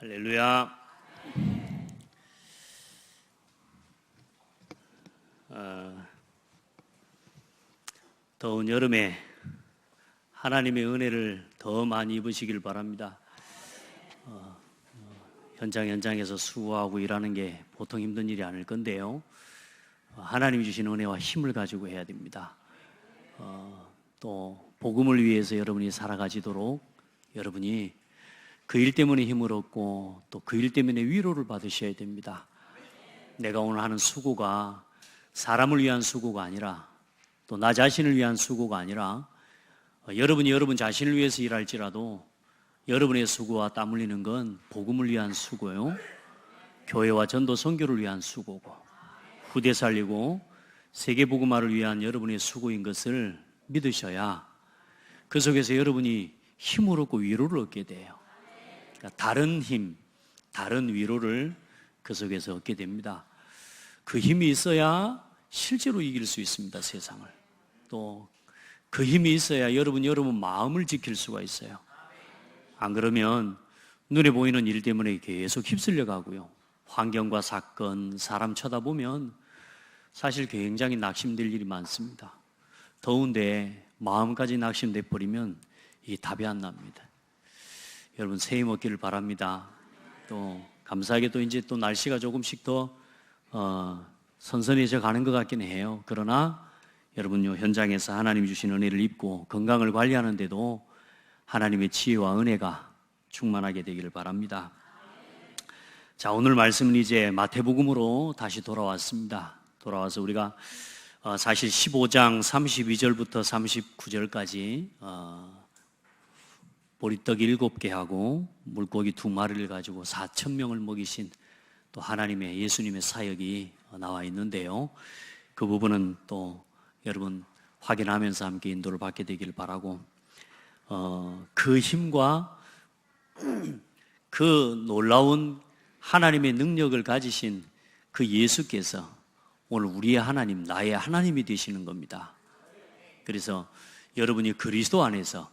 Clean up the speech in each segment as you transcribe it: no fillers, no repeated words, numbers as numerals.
할렐루야. 더운 여름에 하나님의 은혜를 더 많이 입으시길 바랍니다. 현장에서 수고하고 일하는 게 보통 힘든 일이 아닐 건데요. 하나님이 주신 은혜와 힘을 가지고 해야 됩니다. 또 복음을 위해서 여러분이 살아가시도록 여러분이 그 일 때문에 힘을 얻고 또 그 일 때문에 위로를 받으셔야 됩니다. 내가 오늘 하는 수고가 사람을 위한 수고가 아니라 또 나 자신을 위한 수고가 아니라 여러분이 여러분 자신을 위해서 일할지라도 여러분의 수고와 땀 흘리는 건 복음을 위한 수고요, 교회와 전도 선교를 위한 수고고 후대 살리고 세계 복음화를 위한 여러분의 수고인 것을 믿으셔야 그 속에서 여러분이 힘을 얻고 위로를 얻게 돼요. 그러니까 다른 힘, 다른 위로를 그 속에서 얻게 됩니다. 그 힘이 있어야 실제로 이길 수 있습니다, 세상을. 또 그 힘이 있어야 여러분 마음을 지킬 수가 있어요. 안 그러면 눈에 보이는 일 때문에 계속 휩쓸려 가고요. 환경과 사건, 사람 쳐다보면 사실 굉장히 낙심될 일이 많습니다. 더운데 마음까지 낙심돼 버리면 이 답이 안 납니다. 여러분 새해 먹기를 바랍니다. 또 감사하게 또 이제 또 날씨가 조금씩 더 선선해져 가는 것 같긴 해요. 그러나 여러분요, 현장에서 하나님이 주신 은혜를 입고 건강을 관리하는데도 하나님의 지혜와 은혜가 충만하게 되기를 바랍니다. 자, 오늘 말씀은 이제 마태복음으로 다시 돌아왔습니다. 돌아와서 우리가 사실 15장 32절부터 39절까지 보리떡 7개 하고 물고기 2마리를 가지고 4,000명을 먹이신 또 하나님의 예수님의 사역이 나와 있는데요. 그 부분은 또 여러분 확인하면서 함께 인도를 받게 되기를 바라고, 그 힘과 그 놀라운 하나님의 능력을 가지신 그 예수께서 오늘 우리의 하나님, 나의 하나님이 되시는 겁니다. 그래서 여러분이 그리스도 안에서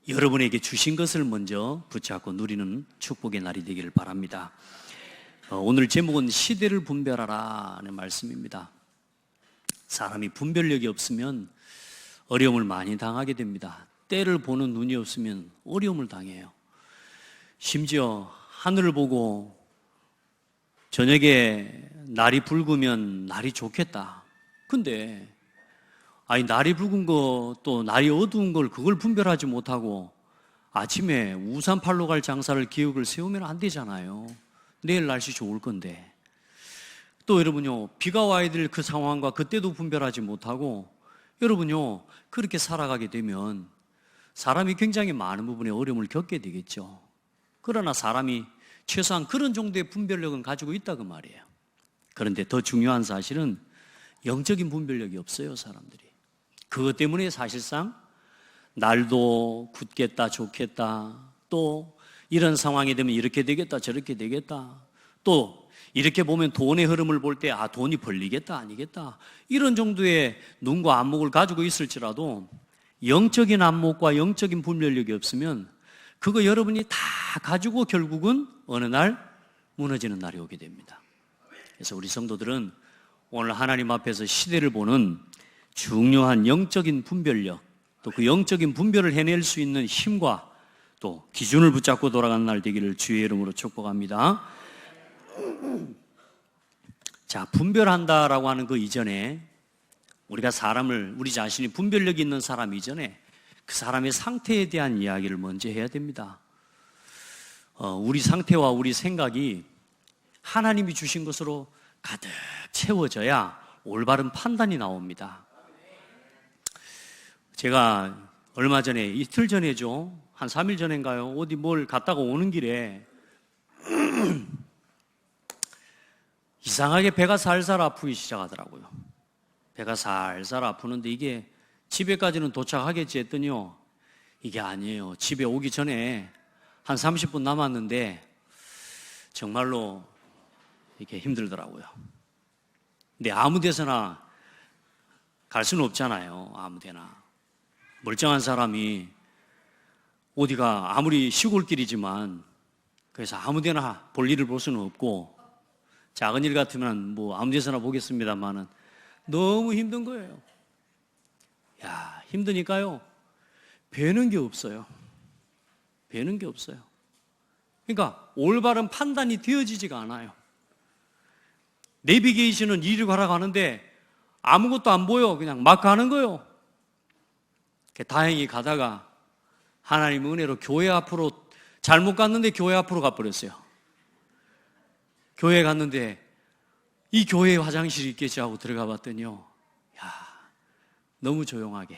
여러분에게 주신 것을 먼저 붙잡고 누리는 축복의 날이 되기를 바랍니다. 오늘 제목은 시대를 분별하라 는 말씀입니다. 사람이 분별력이 없으면 어려움을 많이 당하게 됩니다. 때를 보는 눈이 없으면 어려움을 당해요. 심지어 하늘을 보고 저녁에 날이 붉으면 날이 좋겠다. 근데 날이 붉은 거 또 날이 어두운 걸 그걸 분별하지 못하고 아침에 우산 팔러 갈 장사를 계획을 세우면 안 되잖아요. 내일 날씨 좋을 건데. 또 여러분요, 비가 와야 될 그 상황과 그때도 분별하지 못하고 여러분요, 그렇게 살아가게 되면 사람이 굉장히 많은 부분에 어려움을 겪게 되겠죠. 그러나 사람이 최소한 그런 정도의 분별력은 가지고 있다 그 말이에요. 그런데 더 중요한 사실은 영적인 분별력이 없어요, 사람들이. 그것 때문에 사실상 날도 굳겠다, 좋겠다, 또 이런 상황이 되면 이렇게 되겠다, 저렇게 되겠다, 또 이렇게 보면 돈의 흐름을 볼 때 돈이 벌리겠다, 아니겠다, 이런 정도의 눈과 안목을 가지고 있을지라도 영적인 안목과 영적인 분별력이 없으면 그거 여러분이 다 가지고 결국은 어느 날 무너지는 날이 오게 됩니다. 그래서 우리 성도들은 오늘 하나님 앞에서 시대를 보는 중요한 영적인 분별력, 또 그 영적인 분별을 해낼 수 있는 힘과 또 기준을 붙잡고 돌아가는 날 되기를 주의 이름으로 축복합니다. 자, 분별한다라고 하는 그 이전에 우리가 우리 자신이 분별력이 있는 사람 이전에 그 사람의 상태에 대한 이야기를 먼저 해야 됩니다. 우리 상태와 우리 생각이 하나님이 주신 것으로 가득 채워져야 올바른 판단이 나옵니다. 제가 얼마 전에, 이틀 전에죠, 한 3일 전인가요, 어디 뭘 갔다가 오는 길에 이상하게 배가 살살 아프기 시작하더라고요. 배가 살살 아프는데 이게 집에까지는 도착하겠지 했더니요, 이게 아니에요. 집에 오기 전에 한 30분 남았는데 정말로 이렇게 힘들더라고요. 근데 아무 데서나 갈 수는 없잖아요. 아무 데나. 멀쩡한 사람이 어디가 아무리 시골길이지만 그래서 아무데나 볼일을 볼 수는 없고, 작은 일 같으면 뭐 아무 데서나 보겠습니다만은 너무 힘든 거예요. 야, 힘드니까요, 배는 게 없어요. 배는 게 없어요. 그러니까 올바른 판단이 되어지지가 않아요. 내비게이션은 이리 가라 가는데 아무것도 안 보여. 그냥 막 가는 거예요. 다행히 가다가 하나님 은혜로 교회 앞으로, 잘못 갔는데 교회 앞으로 가버렸어요. 교회 갔는데 이 교회에 화장실이 있겠지 하고 들어가 봤더니요, 야, 너무 조용하게,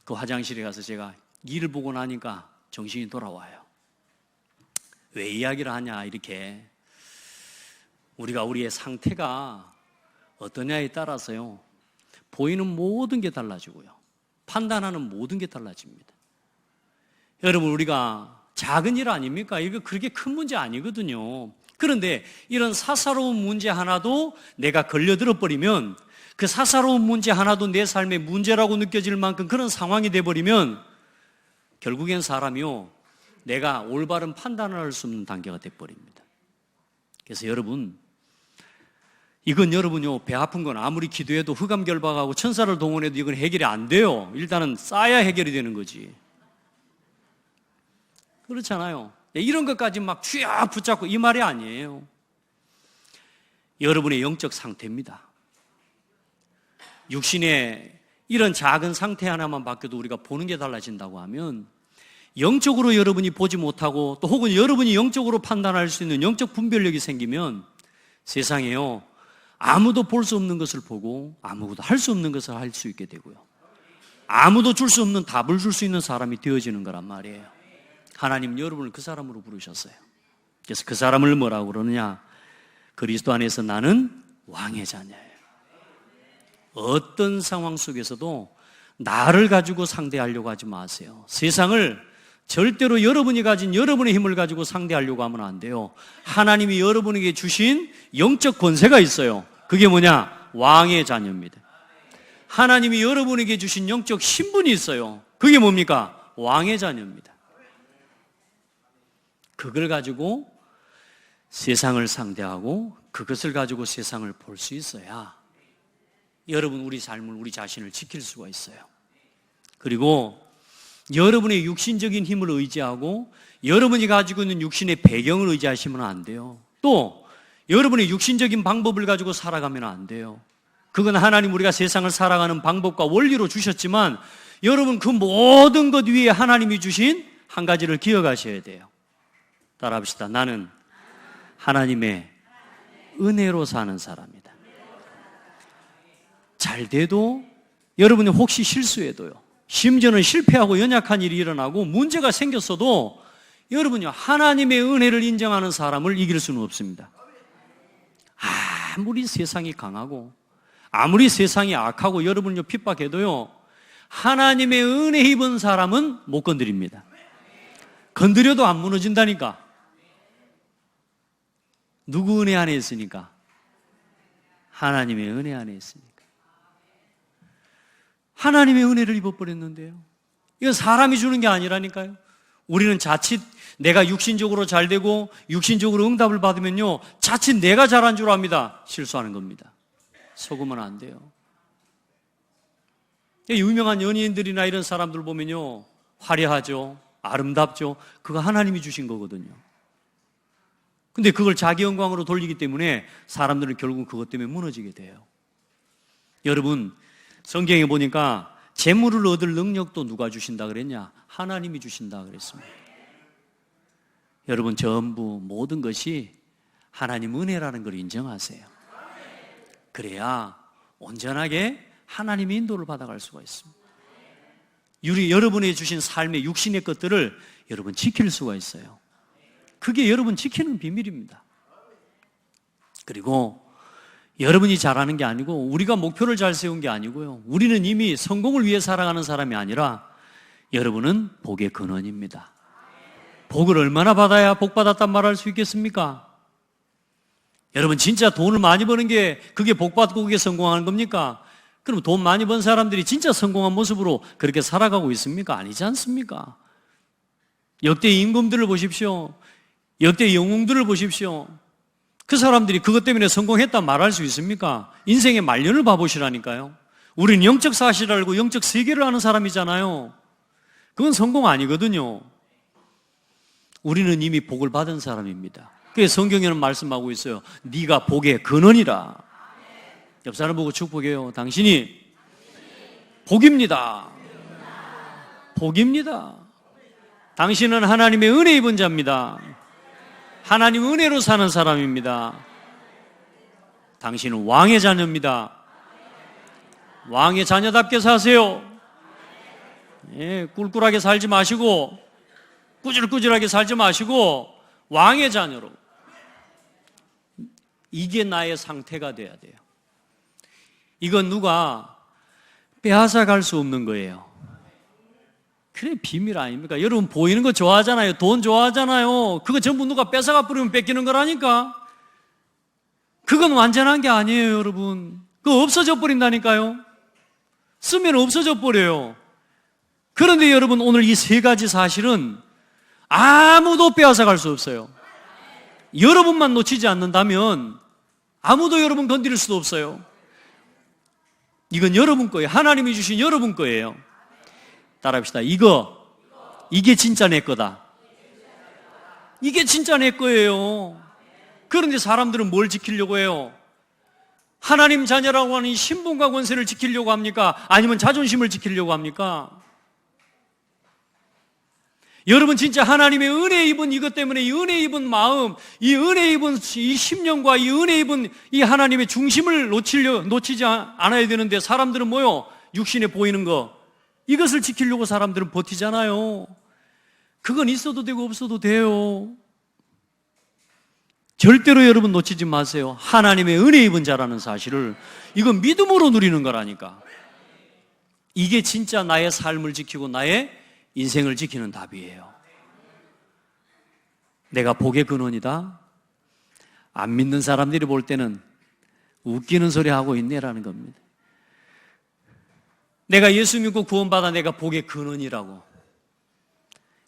그 화장실에 가서 제가 일을 보고 나니까 정신이 돌아와요. 왜 이야기를 하냐, 이렇게 우리가 우리의 상태가 어떠냐에 따라서요, 보이는 모든 게 달라지고요, 판단하는 모든 게 달라집니다. 여러분, 우리가 작은 일 아닙니까? 이거 그렇게 큰 문제 아니거든요. 그런데 이런 사사로운 문제 하나도 내가 걸려들어 버리면, 그 사사로운 문제 하나도 내 삶의 문제라고 느껴질 만큼 그런 상황이 돼버리면 결국엔 사람이요, 내가 올바른 판단을 할 수 없는 단계가 돼버립니다. 그래서 여러분, 이건 여러분요, 배 아픈 건 아무리 기도해도 흑암 결박하고 천사를 동원해도 이건 해결이 안 돼요. 일단은 쌓아야 해결이 되는 거지. 그렇잖아요. 이런 것까지 막 쥐어 붙잡고 이 말이 아니에요. 여러분의 영적 상태입니다. 육신의 이런 작은 상태 하나만 바뀌어도 우리가 보는 게 달라진다고 하면, 영적으로 여러분이 보지 못하고 또 혹은 여러분이 영적으로 판단할 수 있는 영적 분별력이 생기면 세상에요, 아무도 볼 수 없는 것을 보고 아무도 할 수 없는 것을 할 수 있게 되고요, 아무도 줄 수 없는 답을 줄 수 있는 사람이 되어지는 거란 말이에요. 하나님 여러분을 그 사람으로 부르셨어요. 그래서 그 사람을 뭐라고 그러느냐, 그리스도 안에서 나는 왕의 자녀예요. 어떤 상황 속에서도 나를 가지고 상대하려고 하지 마세요. 세상을 절대로 여러분이 가진 여러분의 힘을 가지고 상대하려고 하면 안 돼요. 하나님이 여러분에게 주신 영적 권세가 있어요. 그게 뭐냐? 왕의 자녀입니다. 하나님이 여러분에게 주신 영적 신분이 있어요. 그게 뭡니까? 왕의 자녀입니다. 그걸 가지고 세상을 상대하고 그것을 가지고 세상을 볼 수 있어야 여러분, 우리 삶을, 우리 자신을 지킬 수가 있어요. 그리고 여러분의 육신적인 힘을 의지하고 여러분이 가지고 있는 육신의 배경을 의지하시면 안 돼요. 또 여러분의 육신적인 방법을 가지고 살아가면 안 돼요. 그건 하나님 우리가 세상을 살아가는 방법과 원리로 주셨지만, 여러분 그 모든 것 위에 하나님이 주신 한 가지를 기억하셔야 돼요. 따라합시다. 나는 하나님의 은혜로 사는 사람이다. 잘 돼도, 여러분이 혹시 실수해도요, 심지어는 실패하고 연약한 일이 일어나고 문제가 생겼어도 여러분요, 하나님의 은혜를 인정하는 사람을 이길 수는 없습니다. 아무리 세상이 강하고 아무리 세상이 악하고 여러분요 핍박해도요, 하나님의 은혜 입은 사람은 못 건드립니다. 건드려도 안 무너진다니까. 누구 은혜 안에 있으니까? 하나님의 은혜 안에 있으니까. 하나님의 은혜를 입어버렸는데요, 이건 사람이 주는 게 아니라니까요. 우리는 자칫 내가 육신적으로 잘 되고 육신적으로 응답을 받으면요, 자칫 내가 잘한 줄 압니다. 실수하는 겁니다. 속으면 안 돼요. 유명한 연예인들이나 이런 사람들 보면요, 화려하죠, 아름답죠. 그거 하나님이 주신 거거든요. 근데 그걸 자기 영광으로 돌리기 때문에 사람들은 결국 그것 때문에 무너지게 돼요. 여러분, 성경에 보니까 재물을 얻을 능력도 누가 주신다 그랬냐? 하나님이 주신다 그랬습니다. 여러분, 전부 모든 것이 하나님 은혜라는 걸 인정하세요. 그래야 온전하게 하나님의 인도를 받아갈 수가 있습니다. 여러분이 주신 삶의 육신의 것들을 여러분 지킬 수가 있어요. 그게 여러분 지키는 비밀입니다. 그리고 여러분이 잘하는 게 아니고 우리가 목표를 잘 세운 게 아니고요, 우리는 이미 성공을 위해 살아가는 사람이 아니라 여러분은 복의 근원입니다. 복을 얼마나 받아야 복 받았단 말할 수 있겠습니까? 여러분, 진짜 돈을 많이 버는 게 그게 복 받고 그게 성공하는 겁니까? 그럼 돈 많이 번 사람들이 진짜 성공한 모습으로 그렇게 살아가고 있습니까? 아니지 않습니까? 역대 임금들을 보십시오. 역대 영웅들을 보십시오. 그 사람들이 그것 때문에 성공했다 말할 수 있습니까? 인생의 말년을 봐보시라니까요. 우리는 영적 사실을 알고 영적 세계를 아는 사람이잖아요. 그건 성공 아니거든요. 우리는 이미 복을 받은 사람입니다. 그래서 성경에는 말씀하고 있어요. 네가 복의 근원이라. 옆 사람 보고 축복해요. 당신이 복입니다. 복입니다. 당신은 하나님의 은혜 입은 자입니다. 하나님 은혜로 사는 사람입니다. 당신은 왕의 자녀입니다. 왕의 자녀답게 사세요. 예, 꿀꿀하게 살지 마시고 꾸질꾸질하게 살지 마시고 왕의 자녀로. 이게 나의 상태가 돼야 돼요. 이건 누가 빼앗아 갈 수 없는 거예요. 그래, 비밀 아닙니까? 여러분 보이는 거 좋아하잖아요. 돈 좋아하잖아요. 그거 전부 누가 뺏어가 버리면 뺏기는 거라니까. 그건 완전한 게 아니에요, 여러분. 그거 없어져 버린다니까요. 쓰면 없어져 버려요. 그런데 여러분, 오늘 이 세 가지 사실은 아무도 빼앗아 갈 수 없어요. 여러분만 놓치지 않는다면 아무도 여러분 건드릴 수도 없어요. 이건 여러분 거예요. 하나님이 주신 여러분 거예요. 따라합시다. 이게 진짜 내 거다. 이게 진짜 내 거예요. 그런데 사람들은 뭘 지키려고 해요? 하나님 자녀라고 하는 이 신분과 권세를 지키려고 합니까? 아니면 자존심을 지키려고 합니까? 여러분 진짜 하나님의 은혜 입은 이것 때문에 이 은혜 입은 마음, 이 은혜 입은 이 심령과 이 은혜 입은 이 하나님의 중심을 놓치지 않아야 되는데 사람들은 뭐요? 육신에 보이는 거, 이것을 지키려고 사람들은 버티잖아요. 그건 있어도 되고 없어도 돼요. 절대로 여러분 놓치지 마세요. 하나님의 은혜 입은 자라는 사실을, 이건 믿음으로 누리는 거라니까. 이게 진짜 나의 삶을 지키고 나의 인생을 지키는 답이에요. 내가 복의 근원이다. 안 믿는 사람들이 볼 때는 웃기는 소리 하고 있네라는 겁니다. 내가 예수 믿고 구원받아 내가 복의 근원이라고.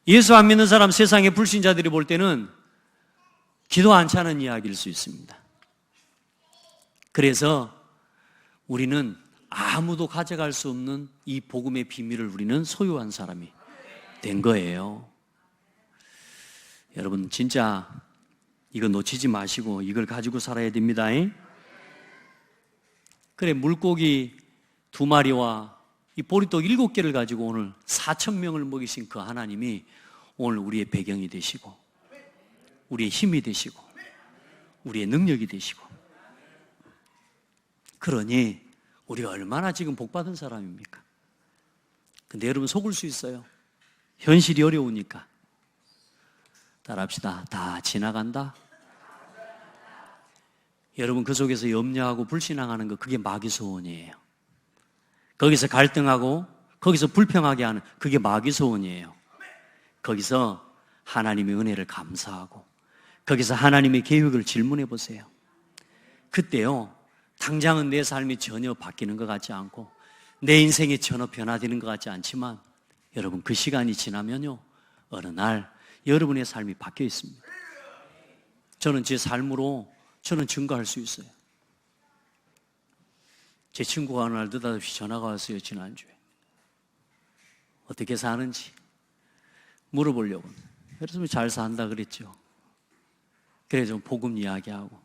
예수 안 믿는 사람, 세상의 불신자들이 볼 때는 기도 안 차는 이야기일 수 있습니다. 그래서 우리는 아무도 가져갈 수 없는 이 복음의 비밀을 우리는 소유한 사람이 된 거예요. 여러분 진짜 이거 놓치지 마시고 이걸 가지고 살아야 됩니다. 그래, 물고기 2마리와 이 보리떡 7개를 가지고 오늘 4,000명을 먹이신 그 하나님이 오늘 우리의 배경이 되시고 우리의 힘이 되시고 우리의 능력이 되시고, 그러니 우리가 얼마나 지금 복받은 사람입니까? 근데 여러분 속을 수 있어요. 현실이 어려우니까. 따라합시다. 다 지나간다. 여러분 그 속에서 염려하고 불신앙하는 거, 그게 마귀 소원이에요. 거기서 갈등하고 거기서 불평하게 하는, 그게 마귀 소원이에요. 거기서 하나님의 은혜를 감사하고 거기서 하나님의 계획을 질문해 보세요. 그때요, 당장은 내 삶이 전혀 바뀌는 것 같지 않고 내 인생이 전혀 변화되는 것 같지 않지만 여러분 그 시간이 지나면요, 어느 날 여러분의 삶이 바뀌어 있습니다. 저는 제 삶으로 저는 증거할 수 있어요. 제 친구가 어느 날 느닷없이 전화가 왔어요. 지난주에 어떻게 사는지 물어보려고. 그래서 잘 산다 그랬죠. 그래서 복음 이야기하고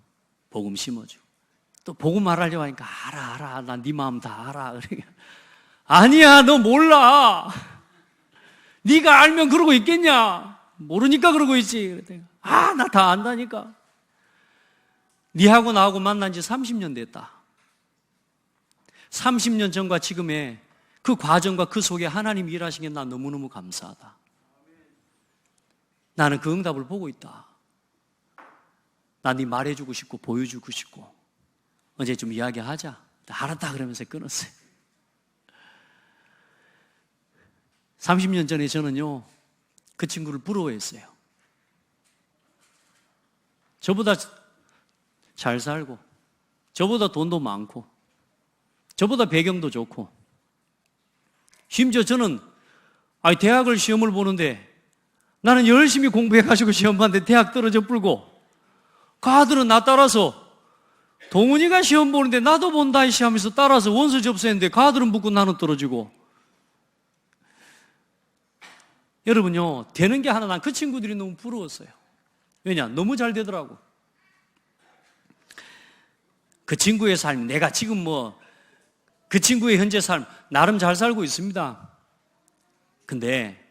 복음 심어주고, 또 복음 말하려고 하니까 알아 난 네 마음 다 알아. 그러니까 아니야, 너 몰라. 네가 알면 그러고 있겠냐? 모르니까 그러고 있지. 그랬더니 나 다 안다니까. 네하고 나하고 만난 지 30년 됐다. 30년 전과 지금의 그 과정과 그 속에 하나님이 일하신 게 난 너무너무 감사하다. 나는 그 응답을 보고 있다. 난 네 말해주고 싶고 보여주고 싶고 언제 좀 이야기하자. 알았다 그러면서 끊었어요. 30년 전에 저는요, 그 친구를 부러워했어요. 저보다 잘 살고 저보다 돈도 많고 저보다 배경도 좋고, 심지어 저는 대학을 시험을 보는데 나는 열심히 공부해가지고 시험 봤는데 대학 떨어져 불고, 그 아들은 나 따라서 동훈이가 시험 보는데 나도 본다 이씨 하면서 따라서 원서 접수했는데 그 아들은 붙고 나는 떨어지고. 여러분요, 되는 게 하나, 난 그 친구들이 너무 부러웠어요. 왜냐? 너무 잘 되더라고. 그 친구의 삶, 내가 지금 그 친구의 현재 삶, 나름 잘 살고 있습니다. 근데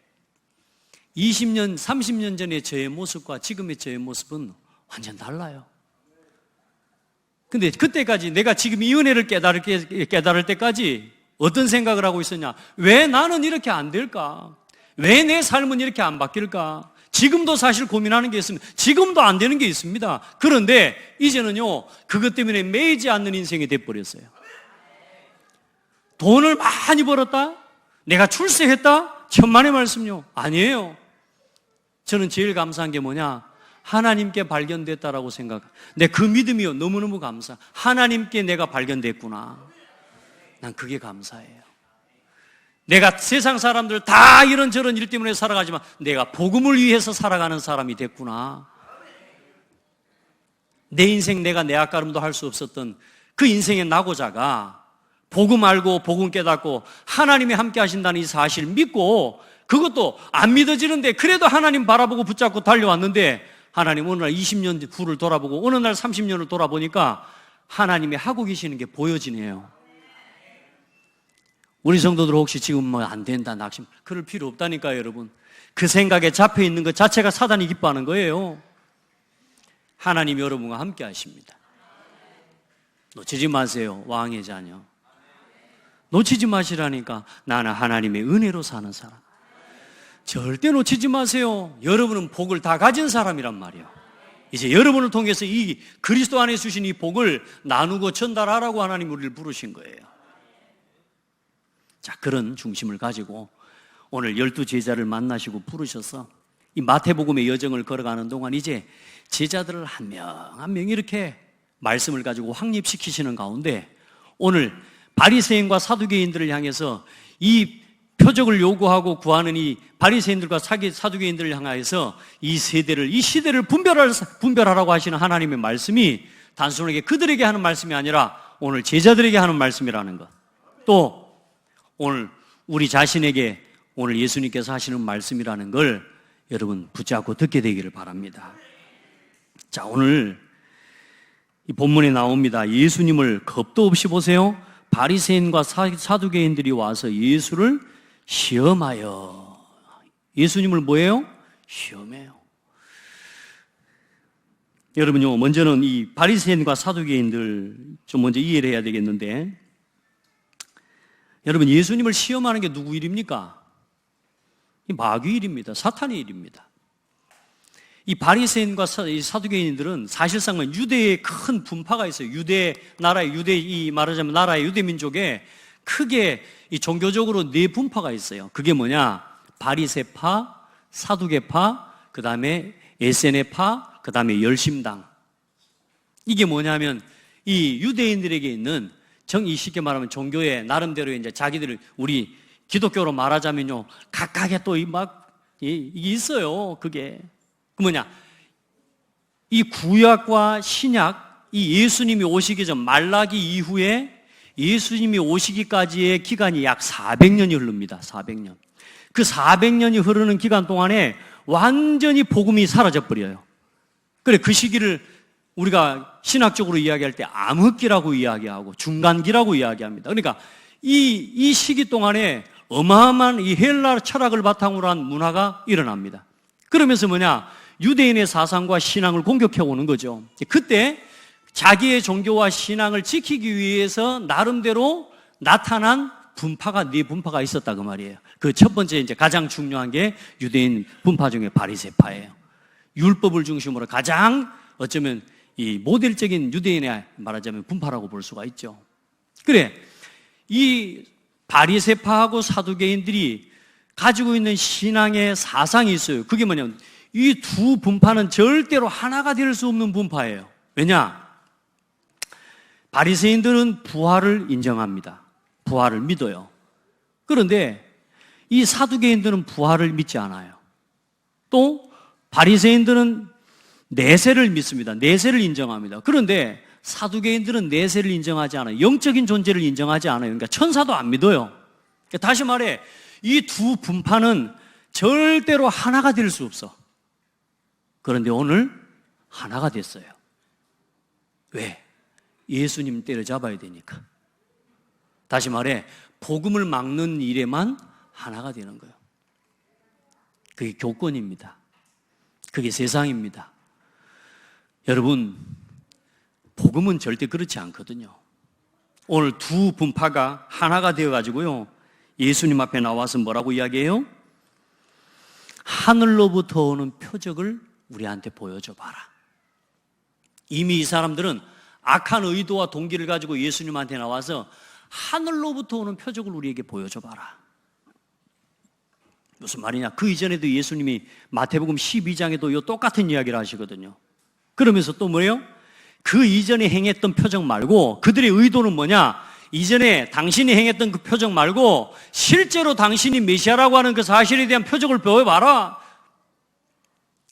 20년, 30년 전의 저의 모습과 지금의 저의 모습은 완전 달라요. 근데 그때까지 내가 지금 이 은혜를 깨달을 때까지 어떤 생각을 하고 있었냐? 왜 나는 이렇게 안 될까? 왜 내 삶은 이렇게 안 바뀔까? 지금도 사실 고민하는 게 있습니다. 지금도 안 되는 게 있습니다. 그런데 이제는요, 그것 때문에 매이지 않는 인생이 돼버렸어요. 돈을 많이 벌었다? 내가 출세했다? 천만의 말씀요. 아니에요. 저는 제일 감사한 게 뭐냐? 하나님께 발견됐다라고 생각. 내 그 믿음이요, 너무너무 감사. 하나님께 내가 발견됐구나. 난 그게 감사해요. 내가 세상 사람들 다 이런저런 일 때문에 살아가지만 내가 복음을 위해서 살아가는 사람이 됐구나. 내 인생 내가 내 앞가름도 할 수 없었던 그 인생의 낙오자가 복음 알고 복음 깨닫고 하나님이 함께 하신다는 이 사실 믿고, 그것도 안 믿어지는데 그래도 하나님 바라보고 붙잡고 달려왔는데, 하나님 어느 날 20년 후를 돌아보고 어느 날 30년을 돌아보니까 하나님이 하고 계시는 게 보여지네요. 우리 성도들 혹시 지금 안 된다, 낙심, 그럴 필요 없다니까요, 여러분. 그 생각에 잡혀 있는 것 자체가 사단이 기뻐하는 거예요. 하나님이 여러분과 함께 하십니다. 놓치지 마세요, 왕의 자녀. 놓치지 마시라니까. 나는 하나님의 은혜로 사는 사람. 절대 놓치지 마세요. 여러분은 복을 다 가진 사람이란 말이에요. 이제 여러분을 통해서 이 그리스도 안에 주신 이 복을 나누고 전달하라고 하나님 우리를 부르신 거예요. 자, 그런 중심을 가지고 오늘 12 제자를 만나시고 부르셔서 이 마태복음의 여정을 걸어가는 동안 이제 제자들을 한 명 한 명 이렇게 말씀을 가지고 확립시키시는 가운데, 오늘 바리새인과 사두개인들을 향해서 이 표적을 요구하고 구하는 이 바리새인들과 사두개인들을 향하여서 이 세대를, 이 시대를 분별하라고 하시는 하나님의 말씀이 단순하게 그들에게 하는 말씀이 아니라 오늘 제자들에게 하는 말씀이라는 것, 또 오늘 우리 자신에게 오늘 예수님께서 하시는 말씀이라는 걸 여러분 붙잡고 듣게 되기를 바랍니다. 자, 오늘 이 본문에 나옵니다. 예수님을 겁도 없이 보세요. 바리새인과 사두개인들이 와서 예수를 시험하여. 예수님을 뭐예요? 시험해요. 여러분요, 먼저는 이 바리새인과 사두개인들 좀 먼저 이해를 해야 되겠는데, 여러분, 예수님을 시험하는 게 누구 일입니까? 이 마귀 일입니다. 사탄의 일입니다. 이 바리새인과 사두개인들은 사실상은 유대의 큰 분파가 있어요. 말하자면 나라의 유대 민족에 크게 이 종교적으로 네 분파가 있어요. 그게 뭐냐? 바리새파, 사두개파, 그 다음에 에세네파, 그 다음에 열심당. 이게 뭐냐면 이 유대인들에게 있는 쉽게 말하면 종교의 나름대로 이제 자기들을, 우리 기독교로 말하자면요, 각각의 또 이게 있어요. 그게 뭐냐? 이 구약과 신약, 이 예수님이 오시기 전 말라기 이후에 예수님이 오시기까지의 기간이 약 400년이 흐릅니다. 400년. 그 400년이 흐르는 기간 동안에 완전히 복음이 사라져버려요. 그래, 그 시기를 우리가 신학적으로 이야기할 때 암흑기라고 이야기하고 중간기라고 이야기합니다. 그러니까 이 시기 동안에 어마어마한 이 헬라 철학을 바탕으로 한 문화가 일어납니다. 그러면서 뭐냐? 유대인의 사상과 신앙을 공격해 오는 거죠. 그때 자기의 종교와 신앙을 지키기 위해서 나름대로 나타난 분파가 네 분파가 있었다 그 말이에요. 그 첫 번째 이제 가장 중요한 게 유대인 분파 중에 바리새파예요. 율법을 중심으로 가장 어쩌면 이 모델적인 유대인의 말하자면 분파라고 볼 수가 있죠. 그래, 이 바리새파하고 사두개인들이 가지고 있는 신앙의 사상이 있어요. 그게 뭐냐면 이 두 분파는 절대로 하나가 될 수 없는 분파예요. 왜냐? 바리새인들은 부활을 인정합니다. 부활을 믿어요. 그런데 이 사두개인들은 부활을 믿지 않아요. 또 바리새인들은 내세를 믿습니다. 내세를 인정합니다. 그런데 사두개인들은 내세를 인정하지 않아요. 영적인 존재를 인정하지 않아요. 그러니까 천사도 안 믿어요. 다시 말해, 이 두 분파는 절대로 하나가 될 수 없어. 그런데 오늘 하나가 됐어요. 왜? 예수님 때려잡아야 되니까. 다시 말해, 복음을 막는 일에만 하나가 되는 거예요. 그게 교권입니다. 그게 세상입니다. 여러분, 복음은 절대 그렇지 않거든요. 오늘 두 분파가 하나가 되어가지고요, 예수님 앞에 나와서 뭐라고 이야기해요? 하늘로부터 오는 표적을 우리한테 보여줘 봐라. 이미 이 사람들은 악한 의도와 동기를 가지고 예수님한테 나와서 하늘로부터 오는 표적을 우리에게 보여줘 봐라. 무슨 말이냐? 그 이전에도 예수님이 마태복음 12장에도 이 똑같은 이야기를 하시거든요. 그러면서 또 뭐예요? 그 이전에 행했던 표적 말고, 그들의 의도는 뭐냐? 이전에 당신이 행했던 그 표적 말고 실제로 당신이 메시아라고 하는 그 사실에 대한 표적을 보여봐라.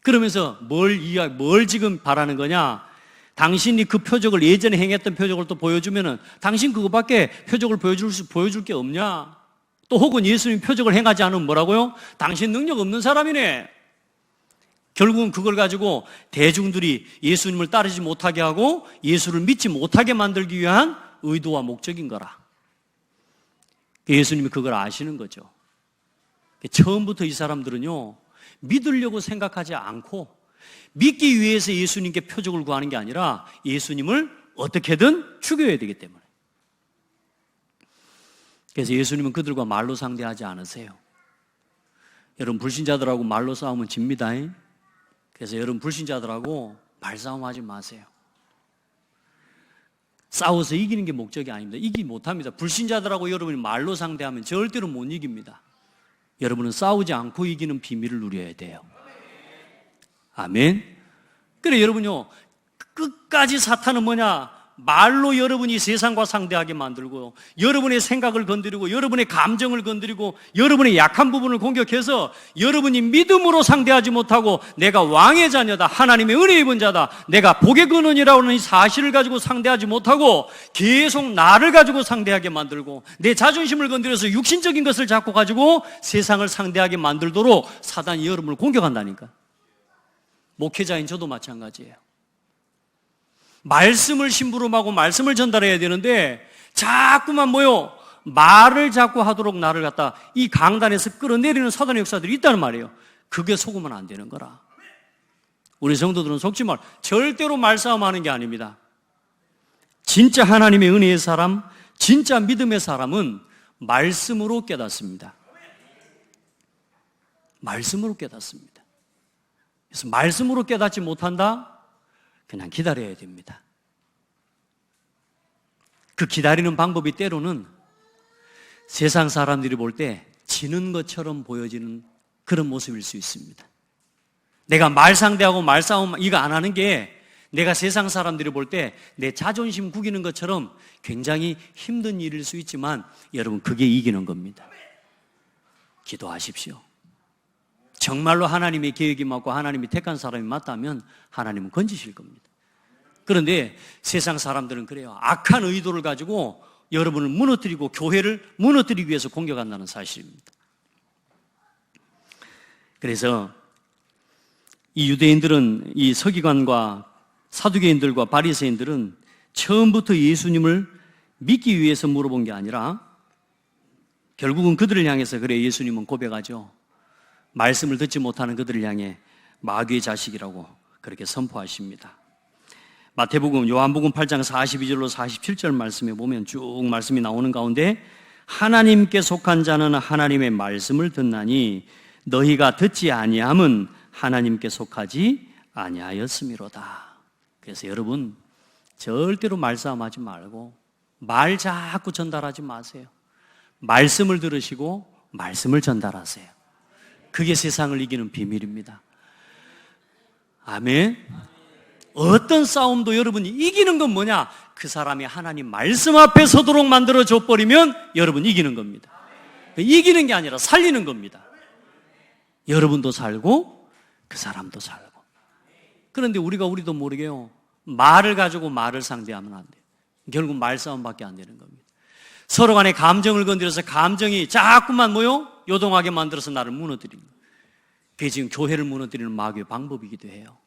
그러면서 뭘 지금 바라는 거냐? 당신이 그 표적을, 예전에 행했던 표적을 또 보여주면은 당신 그거밖에 표적을 보여줄 게 없냐? 또 혹은 예수님 표적을 행하지 않으면 뭐라고요? 당신 능력 없는 사람이네. 결국은 그걸 가지고 대중들이 예수님을 따르지 못하게 하고 예수를 믿지 못하게 만들기 위한 의도와 목적인 거라. 예수님이 그걸 아시는 거죠. 처음부터 이 사람들은요, 믿으려고 생각하지 않고 믿기 위해서 예수님께 표적을 구하는 게 아니라 예수님을 어떻게든 죽여야 되기 때문에. 그래서 예수님은 그들과 말로 상대하지 않으세요. 여러분, 불신자들하고 말로 싸우면 집니다. 그래서 여러분, 불신자들하고 말싸움하지 마세요. 싸워서 이기는 게 목적이 아닙니다. 이기지 못합니다. 불신자들하고 여러분이 말로 상대하면 절대로 못 이깁니다. 여러분은 싸우지 않고 이기는 비밀을 누려야 돼요. 아멘. 그래, 여러분요, 끝까지 사탄은 뭐냐? 말로 여러분이 세상과 상대하게 만들고, 여러분의 생각을 건드리고, 여러분의 감정을 건드리고, 여러분의 약한 부분을 공격해서 여러분이 믿음으로 상대하지 못하고, 내가 왕의 자녀다, 하나님의 은혜 입은 자다, 내가 복의 근원이라고 하는 이 사실을 가지고 상대하지 못하고 계속 나를 가지고 상대하게 만들고, 내 자존심을 건드려서 육신적인 것을 잡고 가지고 세상을 상대하게 만들도록 사단이 여러분을 공격한다니까. 목회자인 저도 마찬가지예요. 말씀을 심부름하고 말씀을 전달해야 되는데 자꾸만 말을 자꾸 하도록 나를 갖다 이 강단에서 끌어내리는 사단의 역사들이 있다는 말이에요. 그게 속으면 안 되는 거라. 우리 성도들은 속지 말, 절대로 말싸움하는 게 아닙니다. 진짜 하나님의 은혜의 사람, 진짜 믿음의 사람은 말씀으로 깨닫습니다. 말씀으로 깨닫습니다. 그래서 말씀으로 깨닫지 못한다? 그냥 기다려야 됩니다. 그 기다리는 방법이 때로는 세상 사람들이 볼 때 지는 것처럼 보여지는 그런 모습일 수 있습니다. 내가 말 상대하고 말싸움 이거 안 하는 게 내가 세상 사람들이 볼 때 내 자존심 구기는 것처럼 굉장히 힘든 일일 수 있지만 여러분, 그게 이기는 겁니다. 기도하십시오. 정말로 하나님의 계획이 맞고 하나님이 택한 사람이 맞다면 하나님은 건지실 겁니다. 그런데 세상 사람들은 그래요. 악한 의도를 가지고 여러분을 무너뜨리고 교회를 무너뜨리기 위해서 공격한다는 사실입니다. 그래서 이 유대인들은, 이 서기관과 사두개인들과 바리새인들은 처음부터 예수님을 믿기 위해서 물어본 게 아니라 결국은 그들을 향해서, 그래, 예수님은 고백하죠. 말씀을 듣지 못하는 그들을 향해 마귀의 자식이라고 그렇게 선포하십니다. 마태복음, 요한복음 8장 42절로 47절 말씀에 보면 쭉 말씀이 나오는 가운데 하나님께 속한 자는 하나님의 말씀을 듣나니 너희가 듣지 아니함은 하나님께 속하지 아니하였음이로다. 그래서 여러분, 절대로 말싸움하지 말고 말 자꾸 전달하지 마세요. 말씀을 들으시고 말씀을 전달하세요. 그게 세상을 이기는 비밀입니다. 아멘. 어떤 싸움도 여러분이 이기는 건 뭐냐? 그 사람이 하나님 말씀 앞에 서도록 만들어줘 버리면 여러분 이기는 겁니다. 이기는 게 아니라 살리는 겁니다. 여러분도 살고 그 사람도 살고. 그런데 우리도 모르게요, 말을 가지고 말을 상대하면 안 돼요. 결국 말싸움밖에 안 되는 겁니다. 서로 간에 감정을 건드려서 감정이 자꾸만 요동하게 만들어서 나를 무너뜨리는 거예요. 그게 지금 교회를 무너뜨리는 마귀의 방법이기도 해요.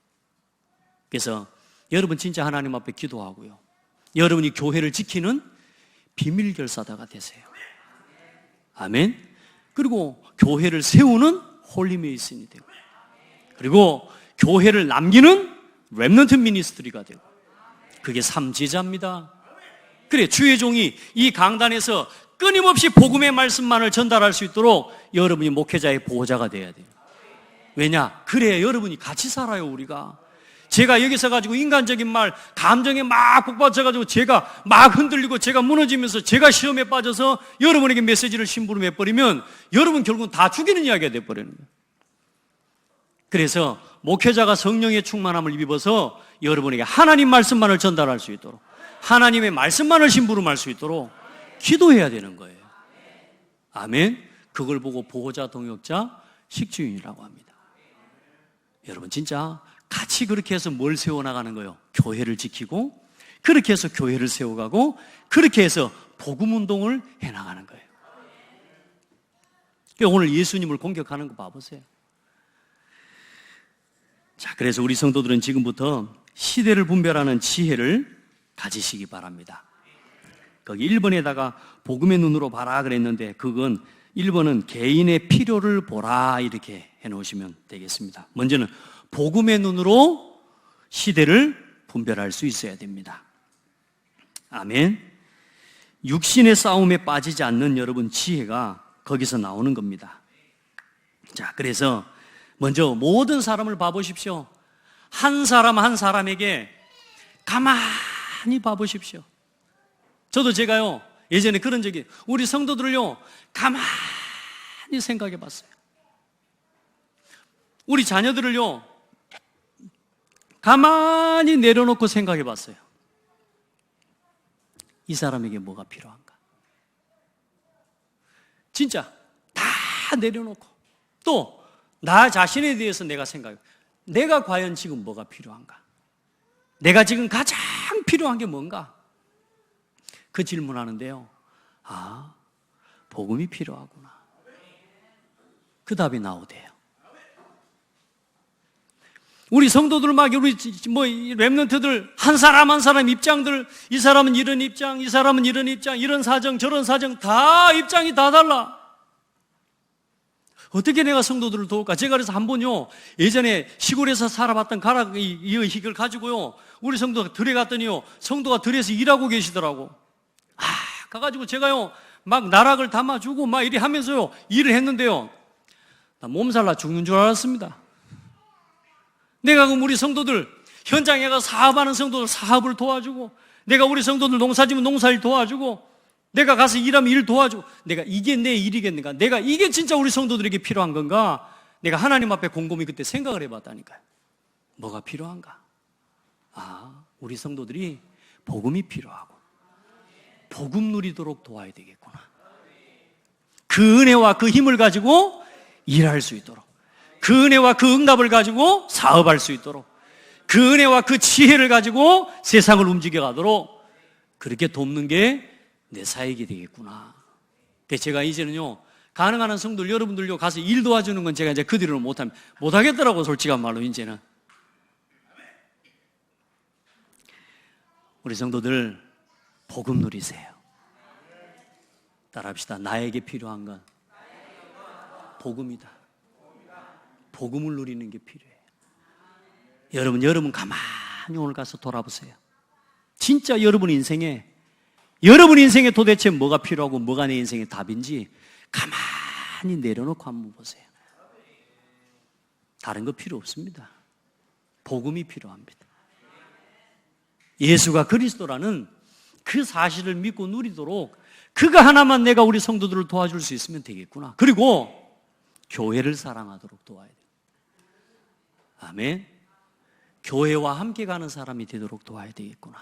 그래서 여러분 진짜 하나님 앞에 기도하고요, 여러분이 교회를 지키는 비밀 결사다가 되세요. 아멘. 그리고 교회를 세우는 홀리메이슨이 되고, 그리고 교회를 남기는 렘넌트 미니스트리가 되고, 그게 삼지자입니다. 그래, 주의 종이 이 강단에서 끊임없이 복음의 말씀만을 전달할 수 있도록 여러분이 목회자의 보호자가 돼야 돼요. 왜냐? 그래야 여러분이 같이 살아요. 우리가 제가 여기서 가지고 인간적인 말, 감정에 막 북받쳐가지고 제가 막 흔들리고 제가 무너지면서 제가 시험에 빠져서 여러분에게 메시지를 심부름해 버리면 여러분 결국은 다 죽이는 이야기가 돼버리는 거예요. 그래서 목회자가 성령의 충만함을 입어서 여러분에게 하나님 말씀만을 전달할 수 있도록, 하나님의 말씀만을 심부름할 수 있도록 기도해야 되는 거예요. 아멘. 그걸 보고 보호자, 동역자, 식주인이라고 합니다. 여러분 진짜 같이 그렇게 해서 뭘 세워나가는 거예요? 교회를 지키고, 그렇게 해서 교회를 세워가고, 그렇게 해서 복음운동을 해나가는 거예요. 오늘 예수님을 공격하는 거 봐보세요. 자, 그래서 우리 성도들은 지금부터 시대를 분별하는 지혜를 가지시기 바랍니다. 거기 1번에다가 복음의 눈으로 봐라 그랬는데, 그건 1번은 개인의 필요를 보라 이렇게 해놓으시면 되겠습니다. 먼저는 복음의 눈으로 시대를 분별할 수 있어야 됩니다. 아멘. 육신의 싸움에 빠지지 않는 여러분 지혜가 거기서 나오는 겁니다. 자, 그래서 먼저 모든 사람을 봐보십시오. 한 사람 한 사람에게 가만히 봐보십시오. 저도 제가요, 예전에 그런 적이, 우리 성도들을요 가만히 생각해 봤어요. 우리 자녀들을요 가만히 내려놓고 생각해 봤어요. 이 사람에게 뭐가 필요한가? 진짜 다 내려놓고 또 나 자신에 대해서 내가 생각해, 내가 과연 지금 뭐가 필요한가? 내가 지금 가장 필요한 게 뭔가? 그 질문하는데요, 아, 복음이 필요하구나. 그 답이 나오대요. 우리 성도들 막 우리 렘넌트들 한 사람 한 사람 입장들, 이 사람은 이런 입장, 이 사람은 이런 입장, 이런 사정 저런 사정, 다 입장이 다 달라. 어떻게 내가 성도들을 도울까? 제가 그래서 한 번요, 예전에 시골에서 살아봤던 가락 이 의식을 가지고요, 우리 성도가 들에 갔더니요, 성도가 들에서 일하고 계시더라고. 가가지고 제가요 막 나락을 담아주고 막 이리 하면서요 일을 했는데요, 나 몸살나 죽는 줄 알았습니다. 내가 그럼 우리 성도들 현장에 가서 사업하는 성도들 사업을 도와주고, 내가 우리 성도들 농사지면 농사일 도와주고, 내가 가서 일하면 일 도와주고, 내가 이게 내 일이겠는가? 내가 이게 진짜 우리 성도들에게 필요한 건가? 내가 하나님 앞에 곰곰이 그때 생각을 해봤다니까요. 뭐가 필요한가? 아, 우리 성도들이 복음이 필요하고 복음 누리도록 도와야 되겠구나. 그 은혜와 그 힘을 가지고 일할 수 있도록, 그 은혜와 그 응답을 가지고 사업할 수 있도록, 그 은혜와 그 지혜를 가지고 세상을 움직여가도록 그렇게 돕는 게 내 사역이 되겠구나. 그래서 제가 이제는요, 가능한 한 성도들 여러분들요 가서 일 도와주는 건 제가 이제 그 뒤로는 못하겠더라고, 솔직한 말로. 이제는 우리 성도들 복음 누리세요. 따라합시다. 나에게 필요한 건 복음이다. 복음을 누리는 게 필요해요. 여러분 가만히 오늘 가서 돌아보세요. 진짜 여러분 인생에 도대체 뭐가 필요하고 뭐가 내 인생의 답인지 가만히 내려놓고 한번 보세요. 다른 거 필요 없습니다. 복음이 필요합니다. 예수가 그리스도라는 그 사실을 믿고 누리도록 그가 하나만 내가 우리 성도들을 도와줄 수 있으면 되겠구나. 그리고 교회를 사랑하도록 도와야 돼요. 아멘. 교회와 함께 가는 사람이 되도록 도와야 되겠구나.